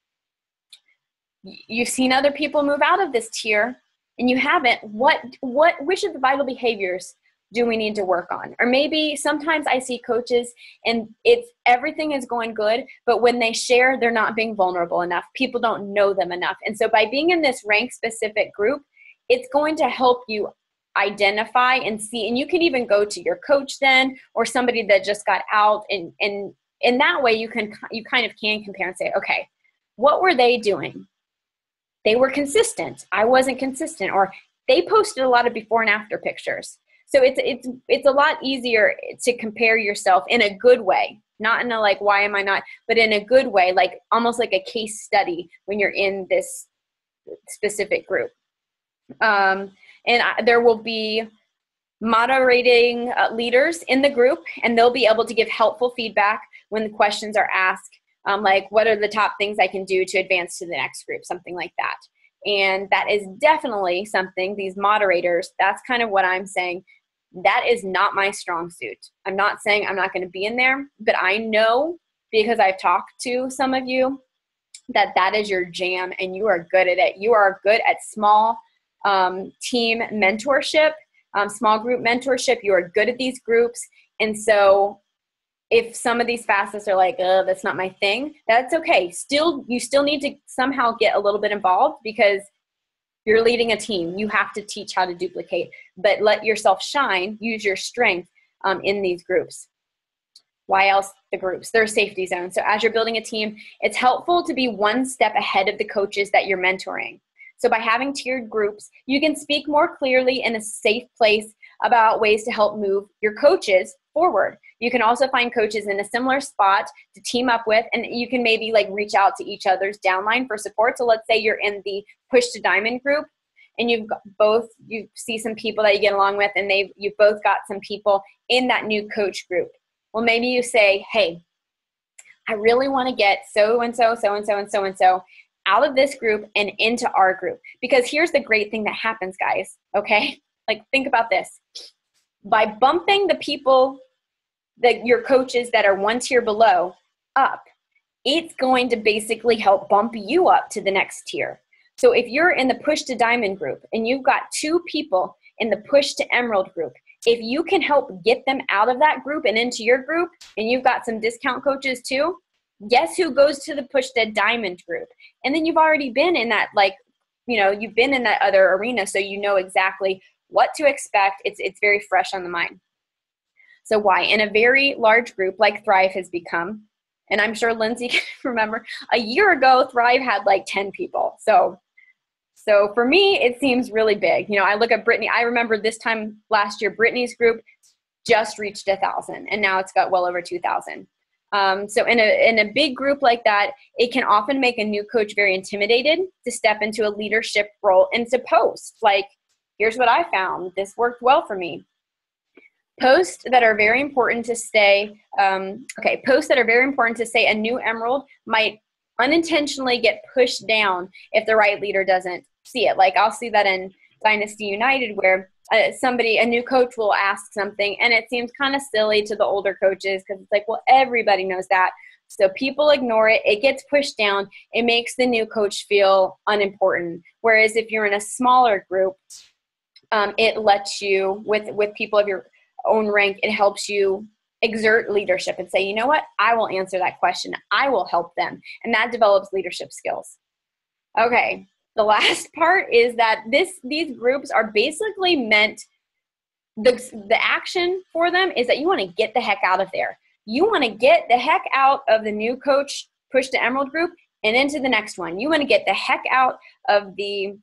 You've seen other people move out of this tier and you haven't. Which of the vital behaviors do we need to work on? Or maybe sometimes I see coaches and everything is going good, but when they share, they're not being vulnerable enough. People don't know them enough. And so by being in this rank specific group, it's going to help you identify and see, and you can even go to your coach then, or somebody that just got out, and in that way you kind of can compare and say, okay, what were they doing? They were consistent. I wasn't consistent. Or they posted a lot of before and after pictures. So it's a lot easier to compare yourself in a good way, not in a like, why am I not, but in a good way, like almost like a case study when you're in this specific group. There will be moderating leaders in the group, and they'll be able to give helpful feedback when the questions are asked, like what are the top things I can do to advance to the next group, something like that. And that is definitely something, these moderators, that's kind of what I'm saying. That is not my strong suit. I'm not saying I'm not going to be in there, but I know, because I've talked to some of you, that is your jam and you are good at it. You are good at small team mentorship, small group mentorship. You are good at these groups. And so if some of these facets are like, oh, that's not my thing, that's okay. You still need to somehow get a little bit involved because you're leading a team. You have to teach how to duplicate, but let yourself shine, use your strength in these groups. Why else the groups? They're a safety zone. So as you're building a team, it's helpful to be one step ahead of the coaches that you're mentoring. So by having tiered groups, you can speak more clearly in a safe place about ways to help move your coaches forward. You can also find coaches in a similar spot to team up with, and you can maybe like reach out to each other's downline for support. So let's say you're in the Push to Diamond group and you see some people that you get along with, and you've both got some people in that new coach group. Well, maybe you say, hey, I really want to get so-and-so, so-and-so, and so-and-so out of this group and into our group. Because here's the great thing that happens, guys, okay? Like, think about this. By bumping the people, your coaches that are one tier below up, it's going to basically help bump you up to the next tier. So if you're in the Push to Diamond group and you've got 2 people in the Push to Emerald group, if you can help get them out of that group and into your group, and you've got some discount coaches too, guess who goes to the Push to Diamond group? And then you've already been in that, you've been in that other arena, so you know exactly what to expect. It's very fresh on the mind. So why? In a very large group like Thrive has become, and I'm sure Lindsay can remember, a year ago, Thrive had like 10 people. So for me, it seems really big. I look at Brittany. I remember this time last year, Brittany's group just reached 1,000, and now it's got well over 2,000. So in a big group like that, it can often make a new coach very intimidated to step into a leadership role and to post like, here's what I found. This worked well for me. Posts that are very important to say, posts that are very important to say a new emerald might unintentionally get pushed down if the right leader doesn't see it. Like I'll see that in Dynasty United where a new coach will ask something and it seems kind of silly to the older coaches because it's like, well, everybody knows that. So people ignore it. It gets pushed down. It makes the new coach feel unimportant. Whereas if you're in a smaller group, it lets you, with people of your own rank, it helps you exert leadership and say, you know what, I will answer that question. I will help them. And that develops leadership skills. Okay. The last part is that these groups are basically meant, the action for them is that you want to get the heck out of there. You want to get the heck out of the new coach push to emerald group and into the next one. You want to get the heck out of the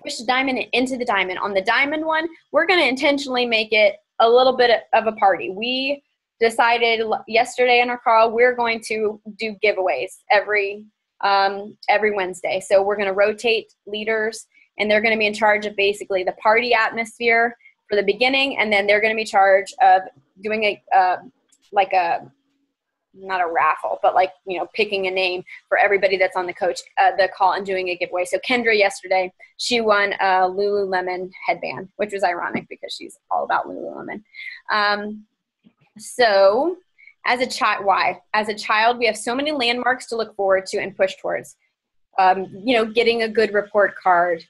push to diamond and into the diamond. On the diamond one, we're going to intentionally make it a little bit of a party. We decided yesterday in our call, we're going to do giveaways every Wednesday. So we're going to rotate leaders and they're going to be in charge of basically the party atmosphere for the beginning. And then they're going to be in charge of doing not a raffle, but picking a name for everybody that's on the call and doing a giveaway. So Kendra yesterday, she won a Lululemon headband, which was ironic because she's all about Lululemon. So as a child, why? As a child, we have so many landmarks to look forward to and push towards. Getting a good report card,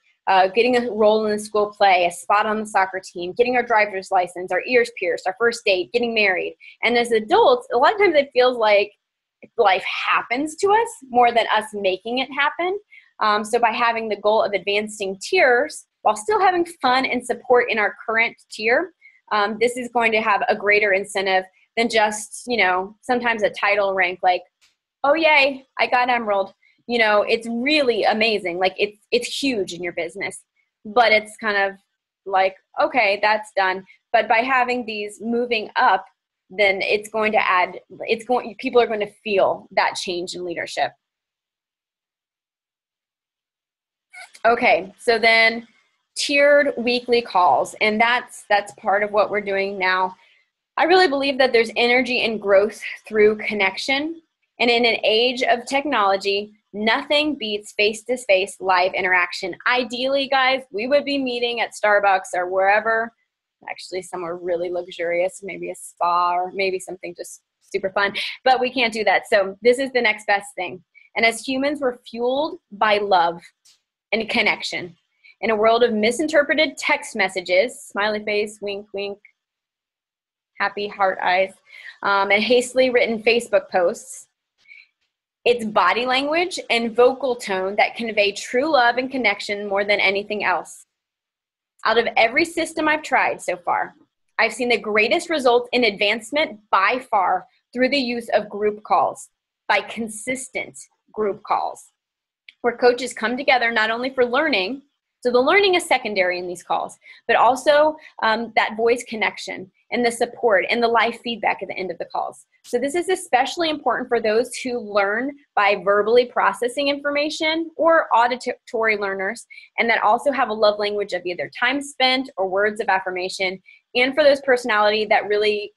getting a role in the school play, a spot on the soccer team, getting our driver's license, our ears pierced, our first date, getting married. And as adults, a lot of times it feels like life happens to us more than us making it happen. So by having the goal of advancing tiers while still having fun and support in our current tier, this is going to have a greater incentive than just, sometimes a title rank like, oh, yay, I got emerald. It's really amazing. Like it's huge in your business, but it's kind of like, okay, that's done. But by having these moving up, then people are going to feel that change in leadership. Okay. So then tiered weekly calls, and that's part of what we're doing now. I really believe that there's energy and growth through connection. And in an age of technology, nothing beats face-to-face live interaction. Ideally, guys, we would be meeting at Starbucks or wherever, actually somewhere really luxurious, maybe a spa or maybe something just super fun, but we can't do that. So this is the next best thing. And as humans, we're fueled by love and connection. In a world of misinterpreted text messages, smiley face, wink, wink, happy heart eyes, and hastily written Facebook posts, it's body language and vocal tone that convey true love and connection more than anything else. Out of every system I've tried so far, I've seen the greatest results in advancement by far through the use of group calls, by consistent group calls, where coaches come together not only for learning, so the learning is secondary in these calls, but also that voice connection and the support and the live feedback at the end of the calls. So this is especially important for those who learn by verbally processing information or auditory learners, and that also have a love language of either time spent or words of affirmation, and for those personality that really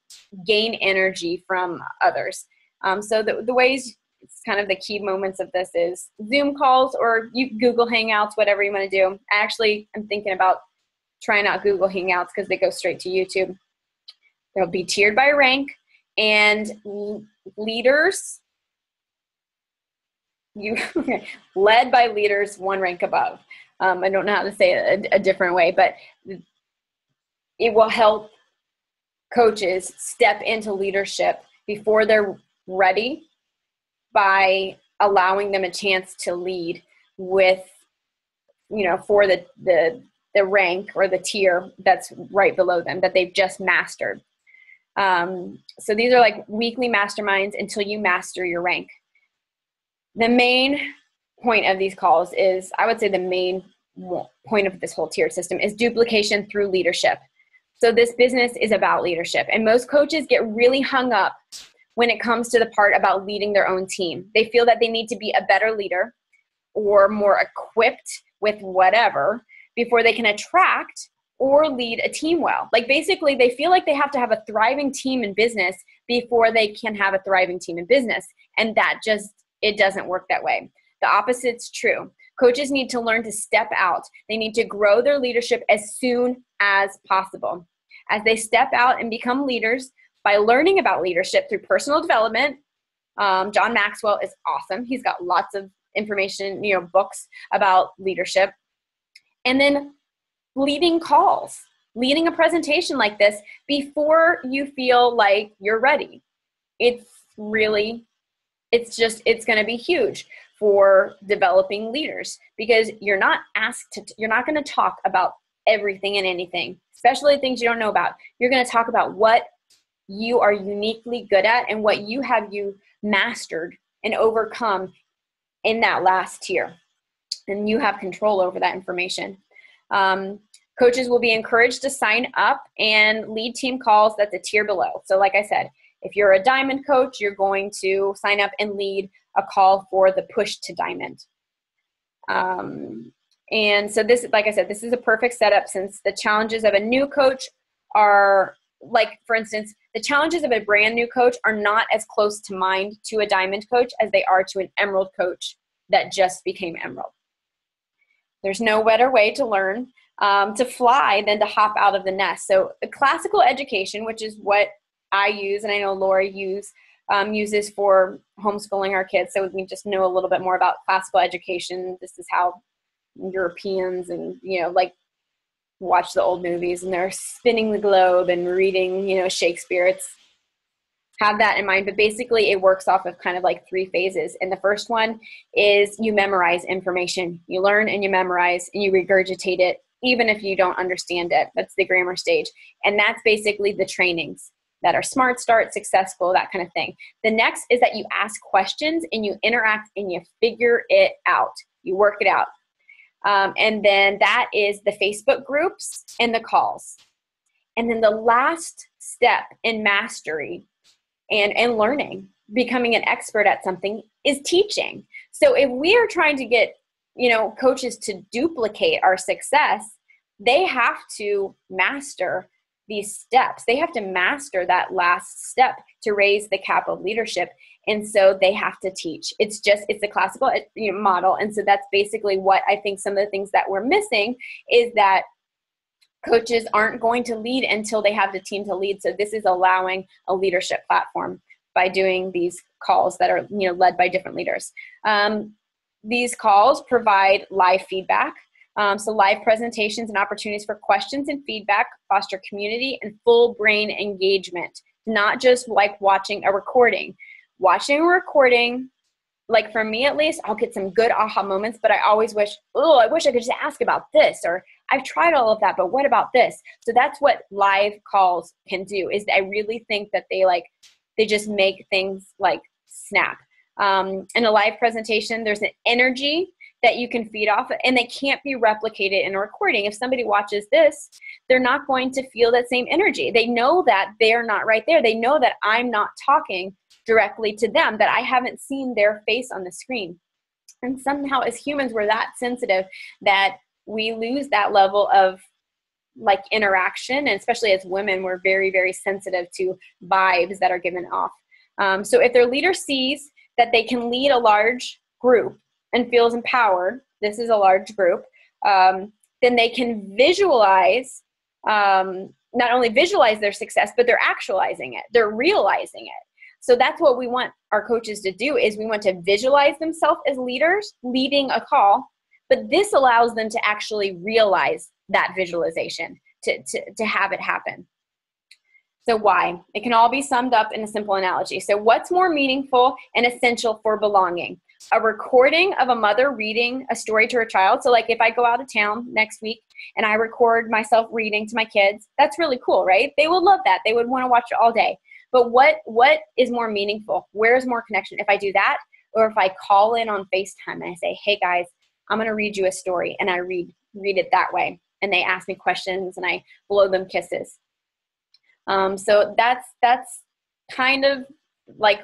gain energy from others. So the ways, it's kind of the key moments of this is Zoom calls or Google Hangouts, whatever you want to do. I'm thinking about trying out Google Hangouts because they go straight to YouTube. They'll be tiered by rank, and leaders, led by leaders one rank above. I don't know how to say it a different way, but it will help coaches step into leadership before they're ready by allowing them a chance to lead with, for the the rank or the tier that's right below them that they've just mastered. So these are like weekly masterminds until you master your rank. The main point of these calls is, I would say the main point of this whole tiered system is duplication through leadership. So this business is about leadership, and most coaches get really hung up when it comes to the part about leading their own team. They feel that they need to be a better leader or more equipped with whatever before they can attract or lead a team well. Like basically they feel like they have to have a thriving team in business before they can have a thriving team in business. And that it doesn't work that way. The opposite's true. Coaches need to learn to step out. They need to grow their leadership as soon as possible. As they step out and become leaders by learning about leadership through personal development. John Maxwell is awesome. He's got lots of information, books about leadership. And then leading calls, leading a presentation like this before you feel like you're ready. It's going to be huge for developing leaders, because you're not going to talk about everything and anything, especially things you don't know about. You're going to talk about what you are uniquely good at and what you mastered and overcome in that last tier. And you have control over that information. Coaches will be encouraged to sign up and lead team calls that's a tier below. So like I said, if you're a diamond coach, you're going to sign up and lead a call for the push to diamond. And so this, like I said, this is a perfect setup, since the challenges of a new coach are, like, for instance, the challenges of a brand new coach are not as close to mind to a diamond coach as they are to an emerald coach that just became emerald. There's no better way to learn to fly than to hop out of the nest. So classical education, which is what I use, and I know Laura uses for homeschooling our kids. So we just know a little bit more about classical education. This is how Europeans and, watch the old movies and they're spinning the globe and reading, Shakespeare. Have that in mind. But basically it works off of kind of like 3 phases. And the first one is you memorize information. You learn and you memorize and you regurgitate it, even if you don't understand it. That's the grammar stage. And that's basically the trainings that are Smart Start, Successful, that kind of thing. The next is that you ask questions and you interact and you figure it out. You work it out. And then that is the Facebook groups and the calls. And then the last step in mastery and learning, becoming an expert at something, is teaching. So if we are trying to get, coaches to duplicate our success, they have to master these steps. They have to master that last step to raise the cap of leadership. And so they have to teach. It's a classical model. And so that's basically what I think some of the things that we're missing is that coaches aren't going to lead until they have the team to lead. So this is allowing a leadership platform by doing these calls that are led by different leaders. These calls provide live feedback. So live presentations and opportunities for questions and feedback, foster community and full brain engagement, not just like watching a recording. Watching a recording, like for me at least, I'll get some good aha moments, but I always wish I could just ask about this, or I've tried all of that, but what about this? So that's what live calls can do, is I really think that they just make things like snap. In a live presentation, there's an energy that you can feed off, and they can't be replicated in a recording. If somebody watches this, they're not going to feel that same energy. They know that they're not right there. They know that I'm not talking directly to them, that I haven't seen their face on the screen. And somehow as humans, we're that sensitive that we lose that level of interaction. And especially as women, we're very, very sensitive to vibes that are given off. So if their leader sees that they can lead a large group and feels empowered, this is a large group, then they can visualize, not only visualize their success, but they're actualizing it. They're realizing it. So that's what we want our coaches to do, is we want to visualize themselves as leaders leading a call, but this allows them to actually realize that visualization, to have it happen. So why? It can all be summed up in a simple analogy. So what's more meaningful and essential for belonging? A recording of a mother reading a story to her child. So like if I go out of town next week and I record myself reading to my kids, that's really cool, right? They would love that. They would want to watch it all day. But what is more meaningful? Where's more connection? If I do that, or if I call in on FaceTime and I say, hey guys, I'm going to read you a story, and I read it that way. And they ask me questions and I blow them kisses. So that's kind of like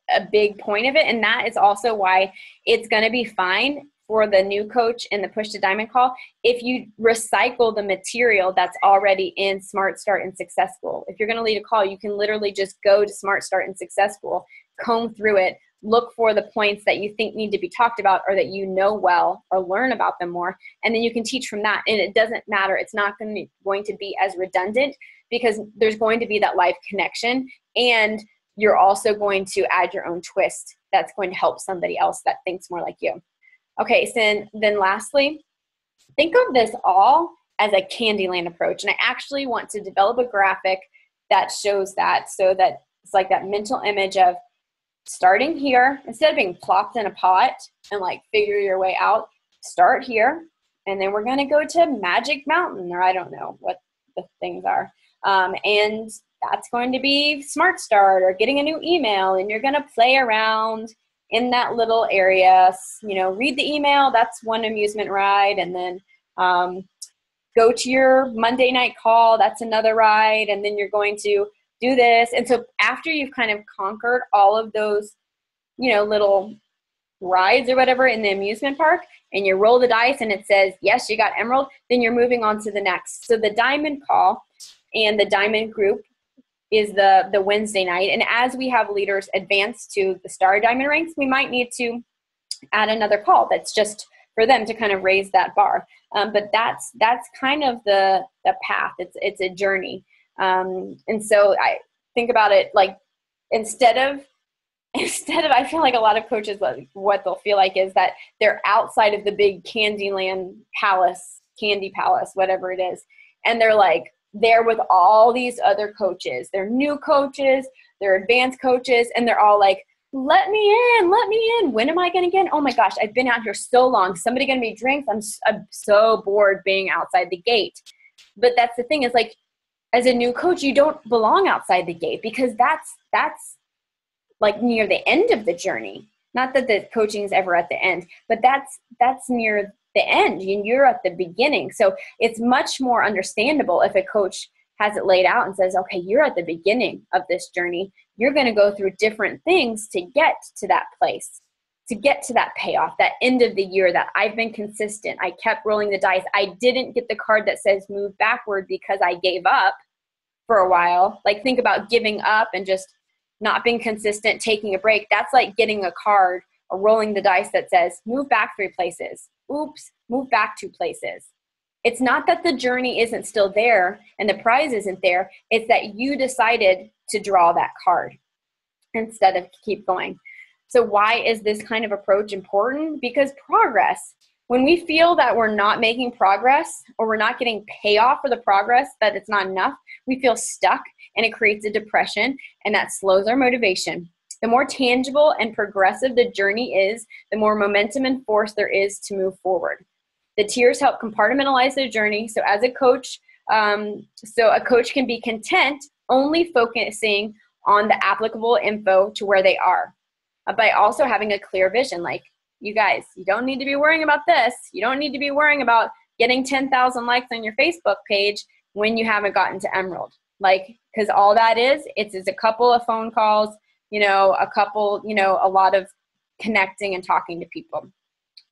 a big point of it. And that is also why it's going to be fine for the new coach in the Push to Diamond call if you recycle the material that's already in Smart Start and Success School. If you're going to lead a call, you can literally just go to Smart Start and Success School, comb through it, look for the points that you think need to be talked about or that you know well, or learn about them more, and then you can teach from that. And it doesn't matter. It's not going to be as redundant, because there's going to be that live connection, and you're also going to add your own twist that's going to help somebody else that thinks more like you. Okay, so then lastly, think of this all as a Candyland approach. And I actually want to develop a graphic that shows that, so that it's like that mental image of starting here, instead of being plopped in a pot and like figure your way out, start here. And then we're going to go to Magic Mountain, or I don't know what the things are. And that's going to be Smart Start or getting a new email. And you're going to play around in that little area, read the email. That's one amusement ride. And then go to your Monday night call. That's another ride. And then you're going to do this. And so after you've kind of conquered all of those, little rides or whatever in the amusement park, and you roll the dice and it says, yes, you got Emerald, then you're moving on to the next. So the Diamond call and the Diamond group is the Wednesday night. And as we have leaders advance to the Star Diamond ranks, we might need to add another call that's just for them to kind of raise that bar. But that's kind of the path. It's a journey. And so I think about it like, instead of, I feel like a lot of coaches, what they'll feel like is that they're outside of the big Candyland palace, candy palace, whatever it is. And they're like, there with all these other coaches. They're new coaches, they're advanced coaches, and they're all like, let me in. When am I going to get in? Oh my gosh, I've been out here so long. Somebody going to me drinks? I'm so bored being outside the gate. But that's the thing, is like, as a new coach, you don't belong outside the gate, because that's like near the end of the journey. Not that the coaching is ever at the end, but that's near the end, and you're at the beginning. So it's much more understandable if a coach has it laid out and says, okay, you're at the beginning of this journey. You're going to go through different things to get to that place, to get to that payoff, that end of the year that I've been consistent. I kept rolling the dice. I didn't get the card that says move backward because I gave up for a while. Like, think about giving up and just not being consistent, taking a break. That's like getting a card or rolling the dice that says move back 3 places. Oops, move back 2 places. It's not that the journey isn't still there and the prize isn't there. It's that you decided to draw that card instead of keep going. So why is this kind of approach important? Because progress, when we feel that we're not making progress or we're not getting payoff for the progress, that it's not enough, we feel stuck, and it creates a depression, and that slows our motivation. The more tangible and progressive the journey is, the more momentum and force there is to move forward. The tiers help compartmentalize their journey. So as a coach, a coach can be content only focusing on the applicable info to where they are, by also having a clear vision. Like, you guys, you don't need to be worrying about this. You don't need to be worrying about getting 10,000 likes on your Facebook page when you haven't gotten to Emerald. Like, because all that is, it's a couple of phone calls, a lot of connecting and talking to people.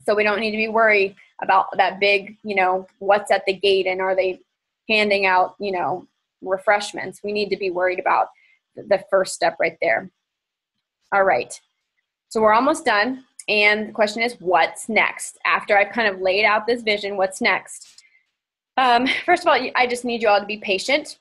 So we don't need to be worried about that big, what's at the gate and are they handing out, refreshments. We need to be worried about the first step right there. All right. So we're almost done. And the question is, what's next? After I've kind of laid out this vision, what's next? First of all, I just need you all to be patient,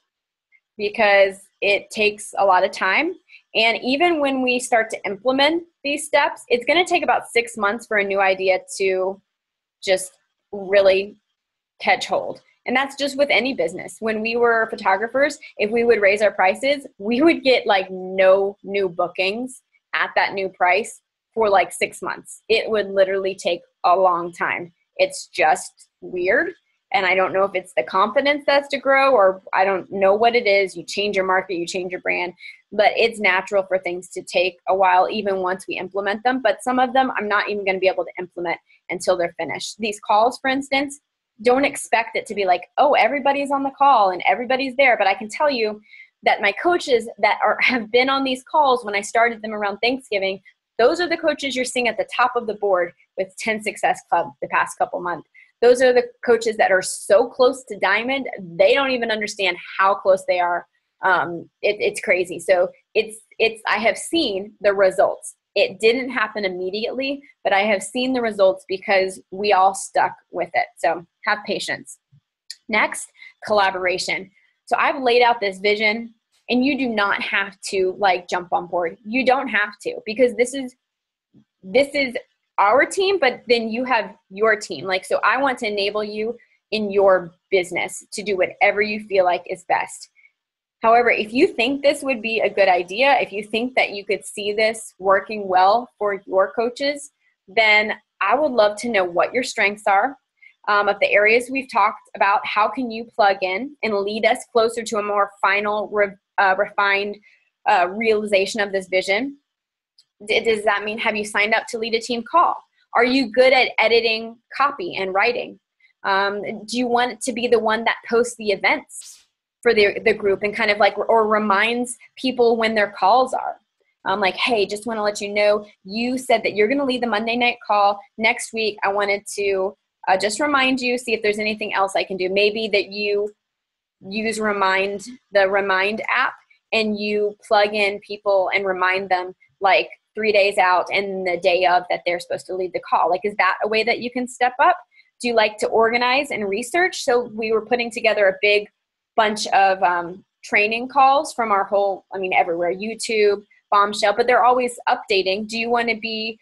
because it takes a lot of time. And even when we start to implement these steps, it's going to take about 6 months for a new idea to just really catch hold. And that's just with any business. When we were photographers, if we would raise our prices, we would get like no new bookings at that new price for like 6 months. It would literally take a long time. It's just weird. And I don't know if it's the confidence that's to grow, or I don't know what it is. You change your market, you change your brand, but it's natural for things to take a while, even once we implement them. But some of them I'm not even going to be able to implement until they're finished. These calls, for instance, don't expect it to be like, oh, everybody's on the call and everybody's there. But I can tell you that my coaches that have been on these calls when I started them around Thanksgiving, those are the coaches you're seeing at the top of the board with 10 Success Club the past couple months. Those are the coaches that are so close to diamond, they don't even understand how close they are. It's crazy. So I have seen the results. It didn't happen immediately, but I have seen the results because we all stuck with it. So have patience. Next, collaboration. So I've laid out this vision, and you do not have to like jump on board. You don't have to, because this is our team, but then you have your team. Like, so I want to enable you in your business to do whatever you feel like is best. However, if you think this would be a good idea, if you think that you could see this working well for your coaches, then I would love to know what your strengths are. Of the areas we've talked about, how can you plug in and lead us closer to a more final, refined realization of this vision? Does that mean, have you signed up to lead a team call? Are you good at editing copy and writing? Do you want to be the one that posts the events for the group and kind of like, or reminds people when their calls are? Like, hey, just want to let you know, you said that you're going to lead the Monday night call next week. I wanted to just remind you, see if there's anything else I can do. Maybe that you use the Remind app, and you plug in people and remind them like 3 days out and the day of that they're supposed to lead the call. Like, is that a way that you can step up? Do you like to organize and research? So we were putting together a big bunch of training calls from our whole, everywhere, YouTube, Bombshell, but they're always updating. Do you want to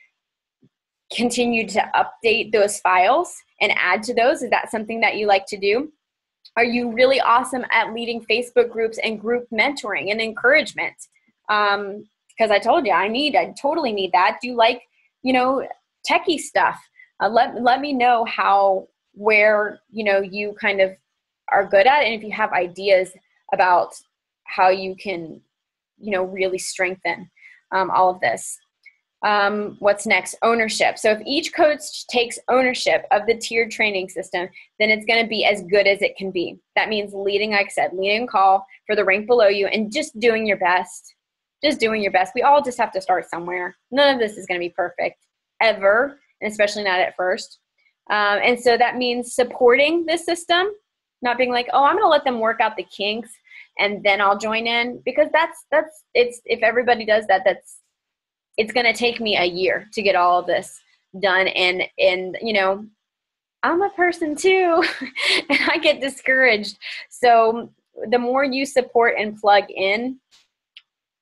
continue to update those files and add to those? Is that something that you like to do? Are you really awesome at leading Facebook groups and group mentoring and encouragement? Because I told you, I totally need that. Do you like, techie stuff? Let me know where you kind of are good at, and if you have ideas about how you can, really strengthen all of this. What's next? Ownership. So if each coach takes ownership of the tiered training system, then it's going to be as good as it can be. That means leading a call for the rank below you and just doing your best. Just doing your best. We all just have to start somewhere. None of this is going to be perfect ever, and especially not at first. And so that means supporting this system, not being like, oh, I'm going to let them work out the kinks and then I'll join in, because if everybody does that, it's going to take me a year to get all of this done. And I'm a person too, and I get discouraged. So the more you support and plug in,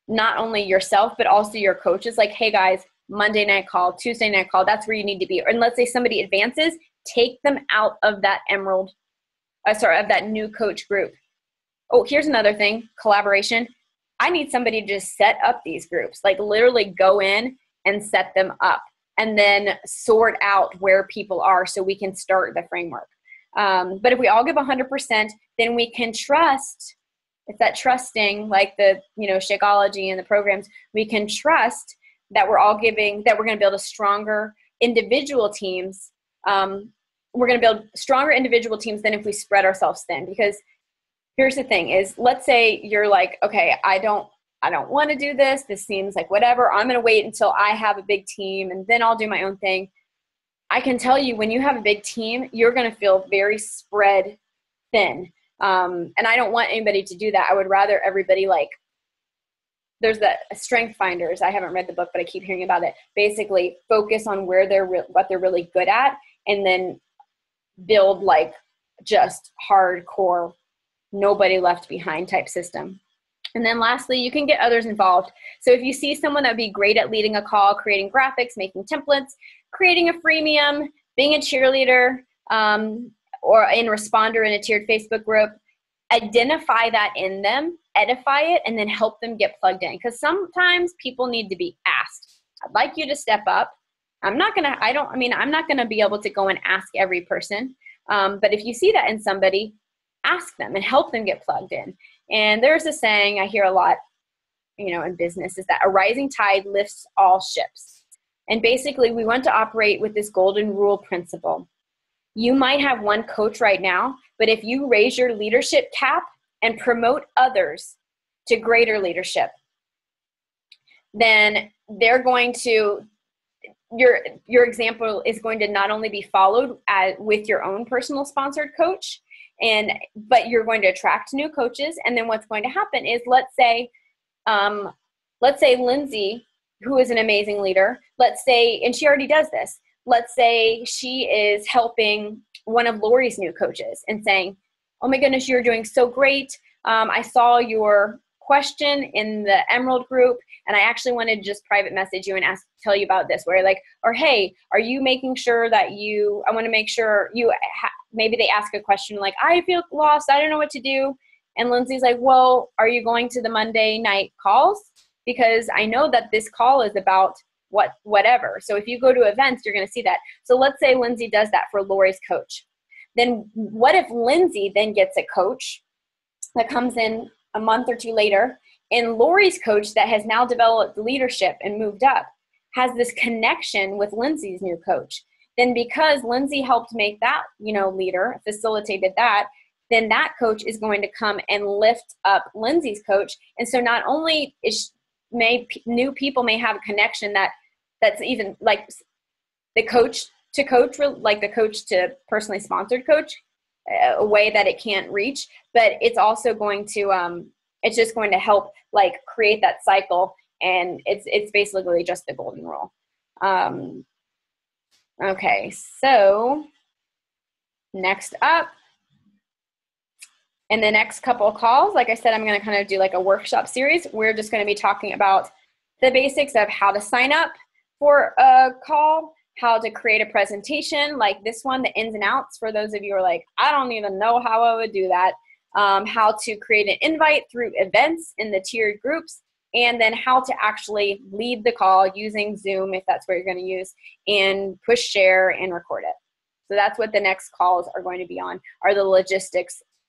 not only yourself, but also your coaches, like, hey guys, Monday night call, Tuesday night call, that's where you need to be. And let's say somebody advances, take them out of that of that new coach group. Oh, here's another thing, collaboration. I need somebody to just set up these groups, like literally go in and set them up and then sort out where people are so we can start the framework. But if we all give 100%, then we can trust. It's that trusting, like the, Shakeology and the programs, we can trust that we're all giving, that we're going to build a stronger individual teams. We're going to build stronger individual teams than if we spread ourselves thin. Because here's the thing is, let's say you're like, okay, I don't want to do this. This seems like whatever. I'm going to wait until I have a big team and then I'll do my own thing. I can tell you, when you have a big team, you're going to feel very spread thin. And I don't want anybody to do that. I would rather everybody, like, there's the Strength Finders. I haven't read the book, but I keep hearing about it. Basically focus on what they're really good at, and then build like just hardcore, nobody left behind type system. And then lastly, you can get others involved. So if you see someone that would be great at leading a call, creating graphics, making templates, creating a freemium, being a cheerleader, or in responder in a tiered Facebook group, identify that in them, edify it, and then help them get plugged in. Because sometimes people need to be asked. I'd like you to step up. I'm not gonna be able to go and ask every person. But if you see that in somebody, ask them and help them get plugged in. And there's a saying I hear a lot, in business, is that a rising tide lifts all ships. And basically, we want to operate with this golden rule principle. You might have one coach right now, but if you raise your leadership cap and promote others to greater leadership, then they're going to, your example is going to not only be followed with your own personal sponsored coach, but you're going to attract new coaches. And then what's going to happen is, let's say Lindsay, who is an amazing leader, and she already does this, let's say she is helping one of Lori's new coaches and saying, oh my goodness, you're doing so great. I saw your question in the Emerald group, and I actually wanted to just private message you and tell you about this, where or hey, are you making sure that I want to make sure maybe they ask a question like, I feel lost, I don't know what to do. And Lindsay's like, well, are you going to the Monday night calls? Because I know that this call is about whatever. So if you go to events, you're going to see that. So let's say Lindsay does that for Lori's coach. Then what if Lindsay then gets a coach that comes in a month or two later, and Lori's coach that has now developed leadership and moved up has this connection with Lindsay's new coach? Then because Lindsay helped make that, leader, facilitated that, then that coach is going to come and lift up Lindsay's coach. And so not only new people may have a connection that's even like the coach to coach, like the coach to personally sponsored coach, a way that it can't reach, but it's also going to, it's just going to help create that cycle. And it's basically just the golden rule. Okay, so next up, in the next couple of calls, like I said, I'm going to kind of do a workshop series. We're just going to be talking about the basics of how to sign up for a call, how to create a presentation like this one, the ins and outs for those of you who are like, I don't even know how I would do that, how to create an invite through events in the tiered groups, and then how to actually lead the call using Zoom, if that's what you're going to use, and push share and record it. So that's what the next calls are going to be on, are the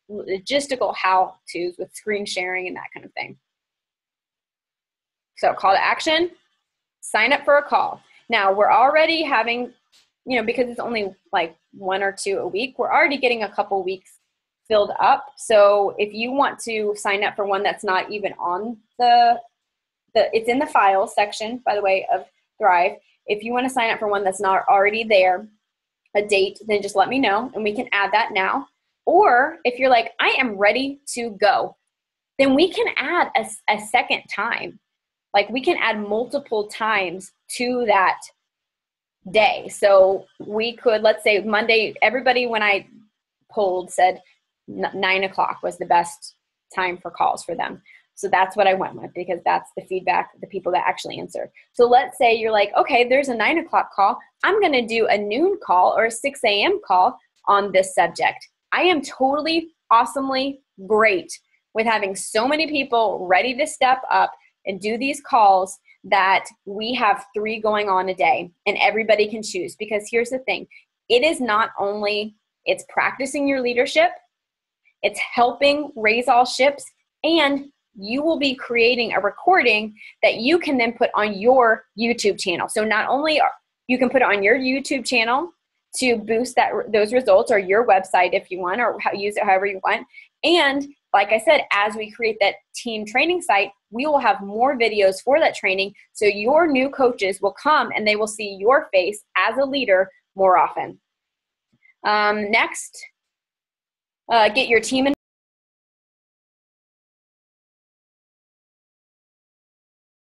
logistical how-tos with screen sharing and that kind of thing. So call to action, sign up for a call. Now we're already having, because it's only one or two a week, we're already getting a couple weeks filled up. So if you want to sign up for one that's not even on it's in the files section, by the way, of Thrive. If you want to sign up for one that's not already there, a date, then just let me know and we can add that now. Or if you're like, I am ready to go, then we can add a second time. We can add multiple times to that day. So we could, let's say Monday, everybody when I polled said 9 o'clock was the best time for calls for them. So that's what I went with, because that's the feedback, the people that actually answer. So let's say you're like, okay, there's a 9 o'clock call. I'm going to do a noon call or a 6 a.m. call on this subject. I am totally, awesomely great with having so many people ready to step up and do these calls that we have 3 going on a day and everybody can choose. Because here's the thing, it is not only, it's practicing your leadership, it's helping raise all ships, and you will be creating a recording that you can then put on your YouTube channel. So not only you can put it on your YouTube channel to boost those results, or your website if you want, or use it however you want. And like I said, as we create that team training site, we will have more videos for that training. So your new coaches will come and they will see your face as a leader more often. Next, get your team in